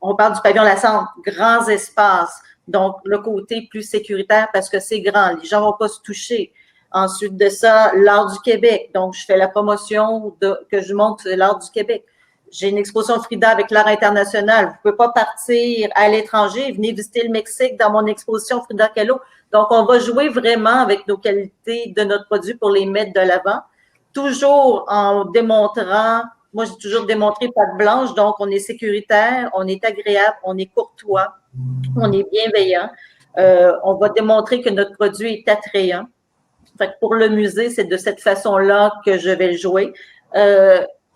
On parle du pavillon La Cendre, grands espaces. Donc, le côté plus sécuritaire parce que c'est grand. Les gens ne vont pas se toucher. Ensuite de ça, l'art du Québec. Donc, je fais la promotion que je montre l'art du Québec. J'ai une exposition Frida avec l'art international. Vous ne pouvez pas partir à l'étranger. Venez visiter le Mexique dans mon exposition Frida Kahlo. Donc, on va jouer vraiment avec nos qualités de notre produit pour les mettre de l'avant. Toujours en démontrant, moi, j'ai toujours démontré patte blanche. Donc, on est sécuritaire, on est agréable, on est courtois, on est bienveillant. On va démontrer que notre produit est attrayant. Fait que pour le musée, c'est de cette façon-là que je vais le jouer.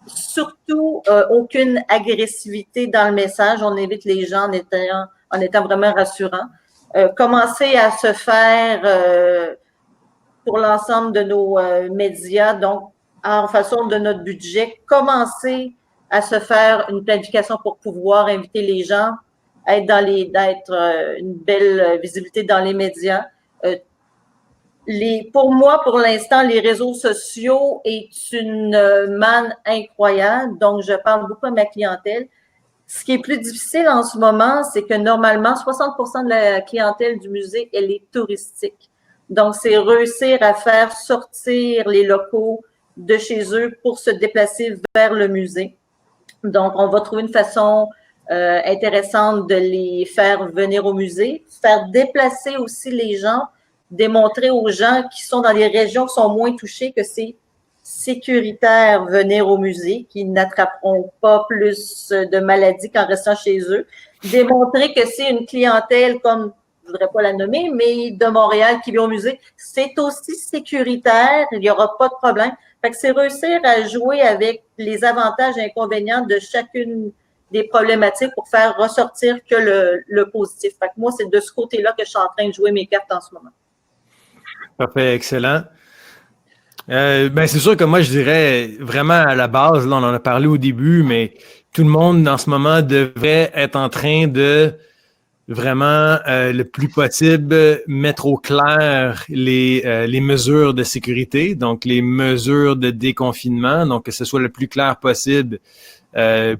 Surtout, aucune agressivité dans le message. On évite les gens en étant vraiment rassurant. Commencer à se faire pour l'ensemble de nos médias, donc en façon de notre budget, commencer à se faire une planification pour pouvoir inviter les gens, d'être une belle visibilité dans les médias. Pour moi, pour l'instant, les réseaux sociaux est une manne incroyable. Donc, je parle beaucoup à ma clientèle. Ce qui est plus difficile en ce moment, c'est que normalement, 60% de la clientèle du musée, elle est touristique. Donc, c'est réussir à faire sortir les locaux de chez eux pour se déplacer vers le musée. Donc, on va trouver une façon intéressante de les faire venir au musée, faire déplacer aussi les gens, démontrer aux gens qui sont dans les régions qui sont moins touchées que c'est sécuritaire venir au musée, qui n'attraperont pas plus de maladies qu'en restant chez eux. Démontrer que c'est une clientèle comme, je voudrais pas la nommer, mais de Montréal qui vient au musée, c'est aussi sécuritaire, il n'y aura pas de problème. Fait que c'est réussir à jouer avec les avantages et inconvénients de chacune des problématiques pour faire ressortir que le positif. Fait que moi, c'est de ce côté-là que je suis en train de jouer mes cartes en ce moment. Parfait, excellent. C'est sûr que moi, je dirais vraiment à la base, là, on en a parlé au début, mais tout le monde en ce moment devrait être en train de vraiment le plus possible mettre au clair les mesures de sécurité, donc les mesures de déconfinement, donc que ce soit le plus clair possible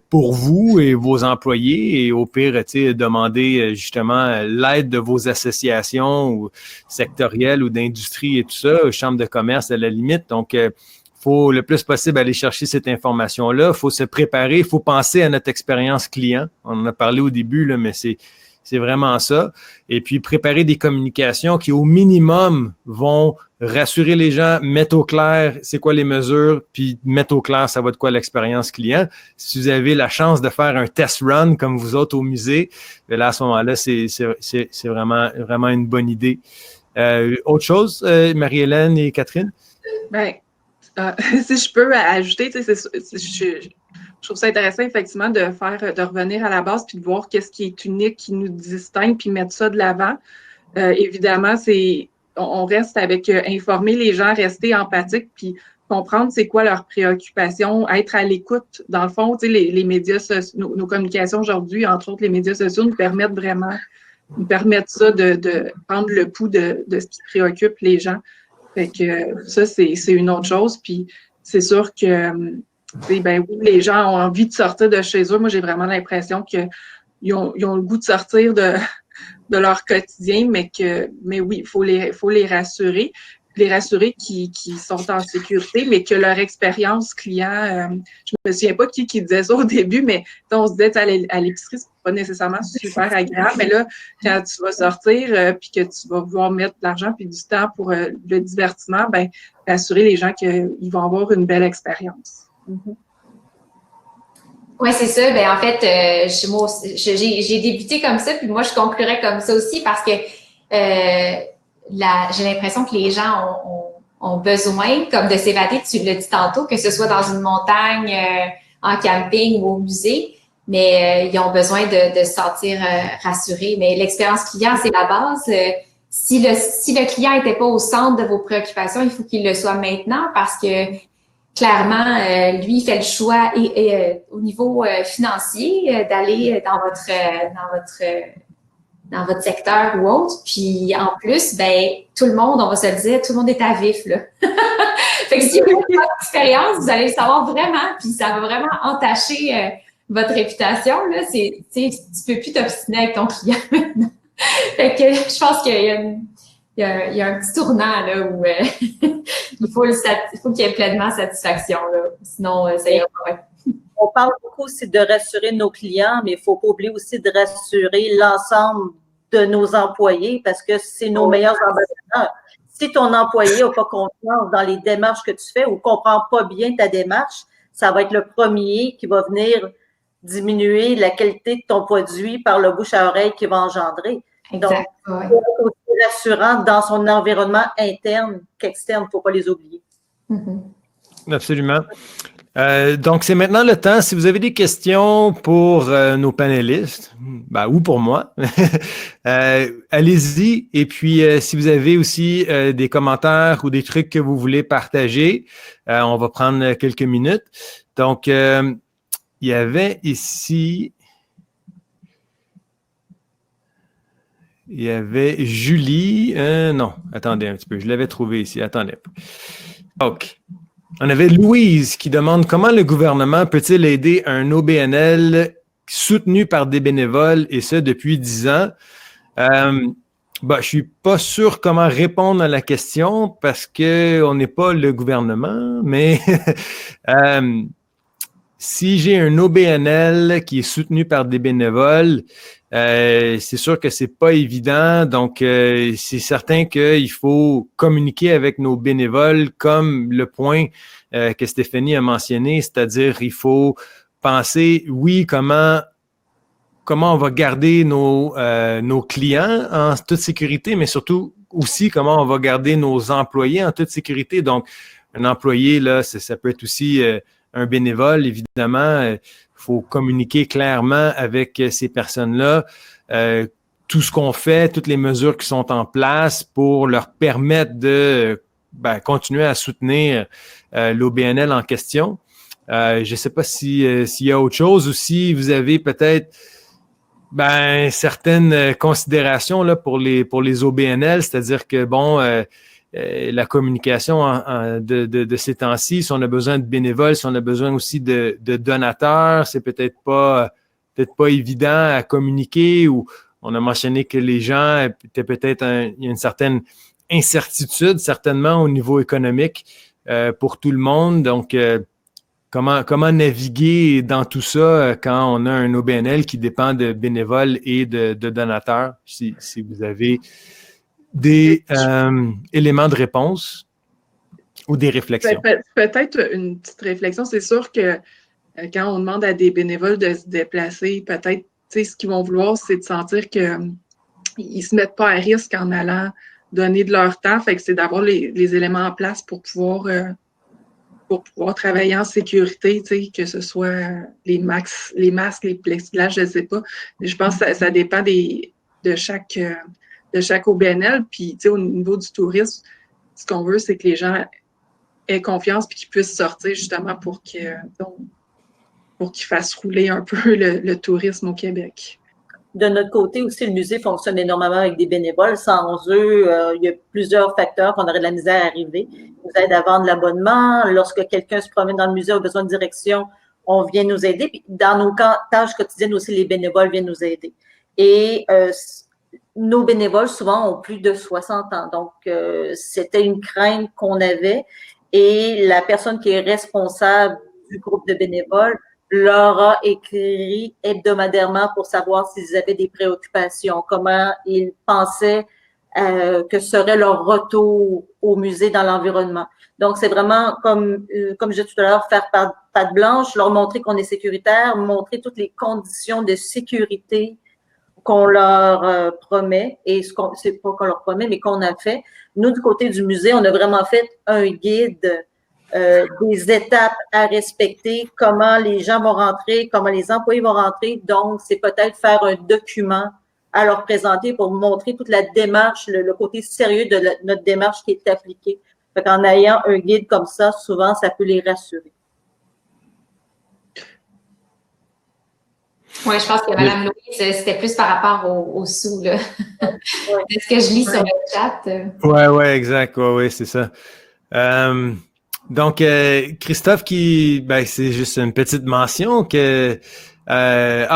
pour vous et vos employés, et au pire, demander justement l'aide de vos associations ou sectorielles ou d'industrie et tout ça, chambres de commerce à la limite. Donc, faut le plus possible aller chercher cette information-là. Il faut se préparer, il faut penser à notre expérience client. On en a parlé au début, là, mais c'est vraiment ça. Et puis, préparer des communications qui, au minimum, vont rassurer les gens, mettre au clair c'est quoi les mesures, puis mettre au clair ça va de quoi l'expérience client. Si vous avez la chance de faire un test run comme vous autres au musée, là, à ce moment-là, c'est vraiment, vraiment une bonne idée. Autre chose, Marie-Hélène et Catherine? Bien, si je peux ajouter, je trouve ça intéressant, effectivement, de revenir à la base puis de voir qu'est-ce qui est unique, qui nous distingue, puis mettre ça de l'avant. Évidemment, on reste avec informer les gens, rester empathique, puis comprendre c'est quoi leurs préoccupations, être à l'écoute. Dans le fond, les médias sociaux, nos communications aujourd'hui, entre autres les médias sociaux, nous permettent ça de prendre le pouls de ce qui préoccupe les gens. Fait que ça, c'est une autre chose. Puis c'est sûr que oui, les gens ont envie de sortir de chez eux. Moi, j'ai vraiment l'impression qu'ils ont le goût de sortir de leur quotidien, mais oui, il faut les rassurer. Les rassurer qui sont en sécurité, mais que leur expérience client, je me souviens pas qui disait ça au début, mais on se disait à l'épicerie, c'est pas nécessairement super agréable, mais là, quand tu vas sortir puis que tu vas vouloir mettre de l'argent puis du temps pour le divertissement, rassurer les gens qu'ils vont avoir une belle expérience. Mm-hmm. Oui, c'est ça. Ben, en fait, j'ai débuté comme ça, puis moi, je conclurais comme ça aussi parce que j'ai l'impression que les gens ont besoin, comme de s'évader, tu l'as dit tantôt, que ce soit dans une montagne, en camping ou au musée, mais ils ont besoin de se sentir rassurés. Mais l'expérience client, c'est la base. Si le client n'était pas au centre de vos préoccupations, il faut qu'il le soit maintenant parce que clairement, lui, il fait le choix au niveau financier d'aller dans votre secteur ou autre. Puis en plus, ben tout le monde, on va se le dire, tout le monde est à vif, là. Fait que si vous avez votre expérience, vous allez le savoir vraiment, puis ça va vraiment entacher votre réputation, là. Tu peux plus t'obstiner avec ton client maintenant. Fait que je pense qu'il y a un petit tournant là où il faut qu'il y ait pleinement satisfaction là. Sinon, ça ira pas. On parle beaucoup aussi de rassurer nos clients, mais il ne faut pas oublier aussi de rassurer l'ensemble de nos employés parce que c'est nos meilleurs ambassadeurs. Si ton employé n'a pas confiance dans les démarches que tu fais ou ne comprend pas bien ta démarche, ça va être le premier qui va venir diminuer la qualité de ton produit par le bouche à oreille qu'il va engendrer. Exact, donc, il faut être aussi rassurant dans son environnement interne qu'externe, il ne faut pas les oublier. Mm-hmm. Absolument. Donc, c'est maintenant le temps. Si vous avez des questions pour nos panélistes, ou pour moi, allez-y. Et puis, si vous avez aussi des commentaires ou des trucs que vous voulez partager, on va prendre quelques minutes. Donc, il y avait ici... Il y avait Julie. Non, attendez un petit peu. Je l'avais trouvé ici. Attendez. OK. On avait Louise qui demande comment le gouvernement peut-il aider un OBNL soutenu par des bénévoles et ce depuis 10 ans. Je suis pas sûr comment répondre à la question parce que on n'est pas le gouvernement, mais si j'ai un OBNL qui est soutenu par des bénévoles, c'est sûr que c'est pas évident. Donc, c'est certain qu'il faut communiquer avec nos bénévoles comme le point que Stéphanie a mentionné, c'est-à-dire il faut penser, oui, comment on va garder nos clients en toute sécurité, mais surtout aussi comment on va garder nos employés en toute sécurité. Donc, un employé, là, ça peut être aussi un bénévole, évidemment. Il faut communiquer clairement avec ces personnes-là. Tout ce qu'on fait, toutes les mesures qui sont en place pour leur permettre de continuer à soutenir l'OBNL en question. Je ne sais pas s'il y a autre chose ou si vous avez peut-être certaines considérations là, pour les OBNL, c'est-à-dire que, la communication de ces temps-ci, si on a besoin de bénévoles, si on a besoin aussi de donateurs, c'est peut-être pas évident à communiquer ou on a mentionné que les gens étaient il y a une certaine incertitude, certainement au niveau économique pour tout le monde. Donc, comment naviguer dans tout ça quand on a un OBNL qui dépend de bénévoles et de donateurs, si vous avez des éléments de réponse ou des réflexions? Peut-être une petite réflexion. C'est sûr que quand on demande à des bénévoles de se déplacer, peut-être, ce qu'ils vont vouloir, c'est de sentir qu'ils ne se mettent pas à risque en allant donner de leur temps. Fait que c'est d'avoir les éléments en place pour pouvoir travailler en sécurité, que ce soit les masques, les plexiglas, je ne sais pas. Je pense que ça dépend de chaque OBNL. Puis, au niveau du tourisme, ce qu'on veut, c'est que les gens aient confiance et qu'ils puissent sortir justement pour qu'ils fassent rouler un peu le tourisme au Québec. De notre côté aussi, le musée fonctionne énormément avec des bénévoles. Sans eux, il y a plusieurs facteurs qu'on aurait de la misère à arriver. Ils nous aident à vendre l'abonnement. Lorsque quelqu'un se promène dans le musée, a besoin de direction, on vient nous aider. Puis dans nos tâches quotidiennes aussi, les bénévoles viennent nous aider. Et nos bénévoles, souvent, ont plus de 60 ans. Donc, c'était une crainte qu'on avait. Et la personne qui est responsable du groupe de bénévoles leur a écrit hebdomadairement pour savoir s'ils avaient des préoccupations, comment ils pensaient que serait leur retour au musée dans l'environnement. Donc, c'est vraiment, comme je disais tout à l'heure, faire patte blanche, leur montrer qu'on est sécuritaire, montrer toutes les conditions de sécurité qu'on leur promet, et c'est pas qu'on leur promet, mais qu'on a fait. Nous, du côté du musée, on a vraiment fait un guide des étapes à respecter, comment les gens vont rentrer, comment les employés vont rentrer. Donc, c'est peut-être faire un document à leur présenter pour montrer toute la démarche, le côté sérieux de notre démarche qui est appliquée. Fait qu'en ayant un guide comme ça, souvent, ça peut les rassurer. Oui, je pense que Mme Louise, c'était plus par rapport aux sous, là. C'est ce que je lis sur le chat. Oui, exact. Oui, c'est ça. Donc, Christophe, c'est juste une petite mention que...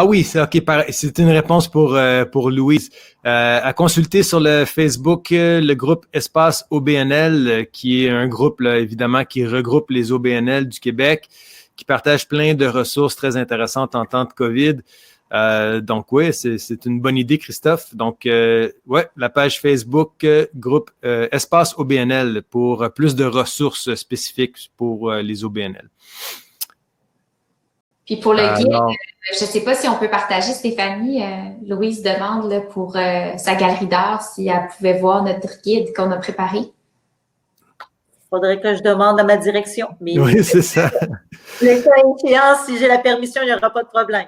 oui, c'est OK. C'est une réponse pour Louise. À consulter sur le Facebook le groupe Espace OBNL, qui est un groupe, là, évidemment, qui regroupe les OBNL du Québec, qui partage plein de ressources très intéressantes en temps de COVID. Donc, oui, c'est une bonne idée, Christophe. Donc, la page Facebook, groupe Espace OBNL pour plus de ressources spécifiques pour les OBNL. Puis pour le guide, je ne sais pas si on peut partager, Stéphanie. Louise demande là, pour sa galerie d'art si elle pouvait voir notre guide qu'on a préparé. Il faudrait que je demande à ma direction. Mais oui, c'est ça. Le cas échéant, si j'ai la permission, il n'y aura pas de problème.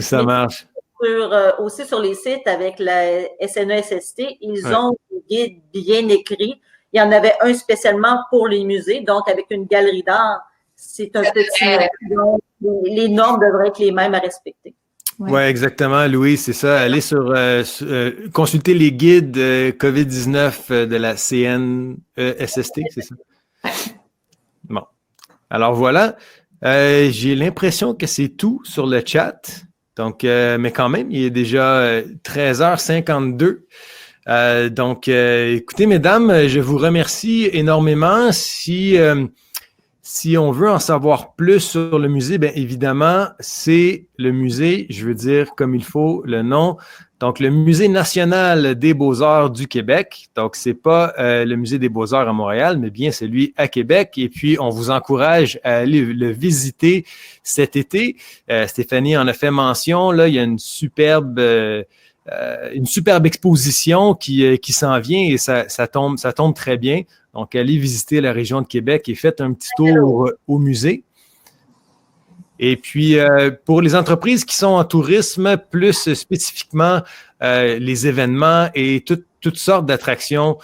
Ça marche. Aussi sur les sites avec la SNESST, ils ont des guides bien écrits. Il y en avait un spécialement pour les musées, donc avec une galerie d'art, c'est un petit... Donc, les normes devraient être les mêmes à respecter. Oui, exactement, Louis, c'est ça. Allez consulter les guides COVID-19 de la CNESST, c'est ça? Bon. Alors voilà. J'ai l'impression que c'est tout sur le chat. Donc, mais quand même, il est déjà 13h52. Donc, écoutez, mesdames, je vous remercie énormément. Si on veut en savoir plus sur le musée, bien évidemment, c'est le musée, je veux dire comme il faut le nom. Donc, le Musée national des beaux-arts du Québec. Donc, c'est pas le Musée des beaux-arts à Montréal, mais bien celui à Québec. Et puis, on vous encourage à aller le visiter cet été. Stéphanie en a fait mention. Là, il y a une superbe exposition qui s'en vient et ça tombe très bien. Donc, allez visiter la région de Québec et faites un petit tour au musée. Et puis, pour les entreprises qui sont en tourisme, plus spécifiquement les événements et toutes sortes d'attractions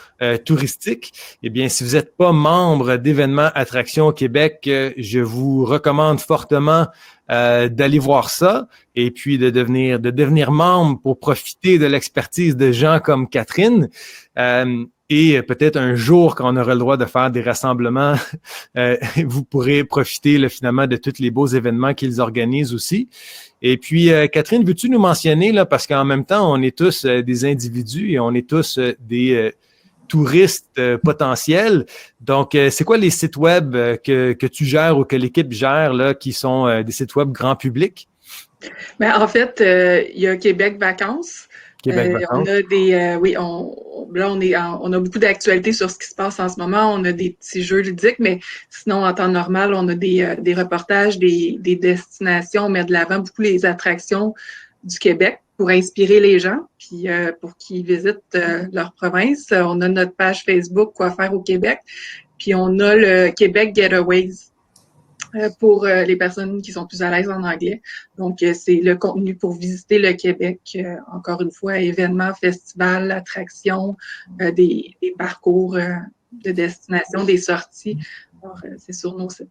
touristiques, eh bien, si vous n'êtes pas membre d'événements Attractions au Québec, je vous recommande fortement d'aller voir ça et puis de devenir membre pour profiter de l'expertise de gens comme Catherine. Et peut-être un jour, quand on aura le droit de faire des rassemblements, vous pourrez profiter finalement de tous les beaux événements qu'ils organisent aussi. Et puis, Catherine, veux-tu nous mentionner, là, parce qu'en même temps, on est tous des individus et on est tous des touristes potentiels. Donc, c'est quoi les sites web que tu gères ou que l'équipe gère là, qui sont des sites web grand public? Bien, en fait, il y a Québec Vacances. On a beaucoup d'actualités sur ce qui se passe en ce moment. On a des petits jeux ludiques, mais sinon, en temps normal, on a des reportages, des destinations. On met de l'avant beaucoup les attractions du Québec pour inspirer les gens, puis pour qu'ils visitent leur province. On a notre page Facebook Quoi faire au Québec, puis on a le Québec Getaways pour les personnes qui sont plus à l'aise en anglais. Donc, c'est le contenu pour visiter le Québec. Encore une fois, événements, festivals, attractions, des parcours de destination, des sorties. Alors, c'est sur nos sites.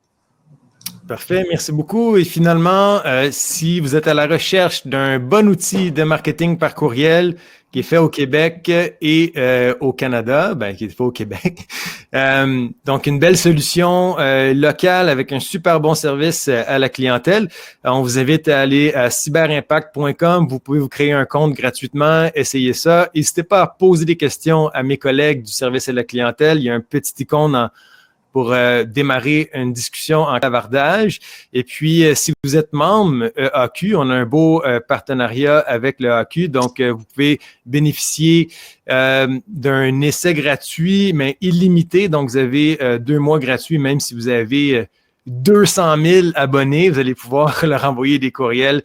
Parfait, merci beaucoup. Et finalement, si vous êtes à la recherche d'un bon outil de marketing par courriel qui est fait au Québec et au Canada, qui est fait au Québec, donc une belle solution locale avec un super bon service à la clientèle, on vous invite à aller à cyberimpact.com. Vous pouvez vous créer un compte gratuitement, essayez ça. N'hésitez pas à poser des questions à mes collègues du service à la clientèle. Il y a un petit icône pour démarrer une discussion en clavardage. Et puis, si vous êtes membre EAQ, on a un beau partenariat avec le EAQ, donc vous pouvez bénéficier d'un essai gratuit, mais illimité. Donc, vous avez 2 mois gratuits, même si vous avez 200 000 abonnés, vous allez pouvoir leur envoyer des courriels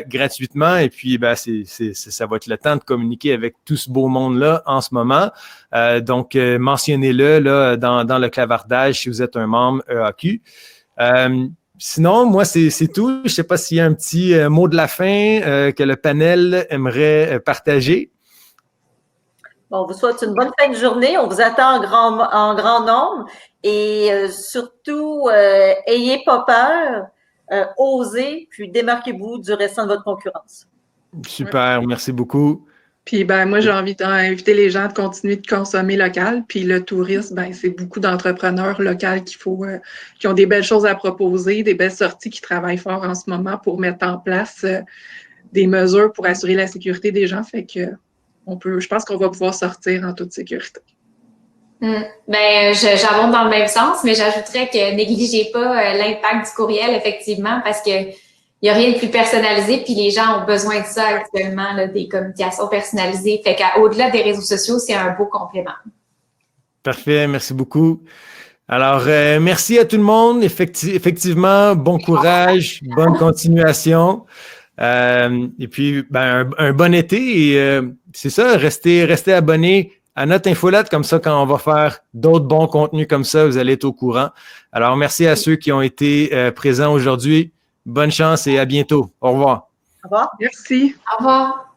gratuitement. Et puis, ça va être le temps de communiquer avec tout ce beau monde-là en ce moment. Donc, mentionnez-le là, dans le clavardage si vous êtes un membre EAQ. Sinon, moi, c'est tout. Je ne sais pas s'il y a un petit mot de la fin que le panel aimerait partager. Bon, on vous souhaite une bonne fin de journée. On vous attend en grand nombre. Et surtout, ayez pas peur, osez, puis démarquez-vous du restant de votre concurrence. Super, merci beaucoup. Puis moi, j'ai envie d'inviter les gens de continuer de consommer local. Puis le tourisme, c'est beaucoup d'entrepreneurs locaux qui ont des belles choses à proposer, des belles sorties, qui travaillent fort en ce moment pour mettre en place des mesures pour assurer la sécurité des gens. Fait que je pense qu'on va pouvoir sortir en toute sécurité. J'abonde dans le même sens, mais j'ajouterais que négligez pas l'impact du courriel, effectivement, parce que il n'y a rien de plus personnalisé, puis les gens ont besoin de ça actuellement, là, des communications personnalisées. Fait qu'au-delà des réseaux sociaux, c'est un beau complément. Parfait, merci beaucoup. Alors, merci à tout le monde. Effectivement, bon courage, bonne continuation. Et puis, un bon été. Et c'est ça, restez abonnés à notre infolette, comme ça, quand on va faire d'autres bons contenus comme ça, vous allez être au courant. Alors, merci à ceux qui ont été présents aujourd'hui. Bonne chance et à bientôt. Au revoir. Au revoir. Merci. Au revoir.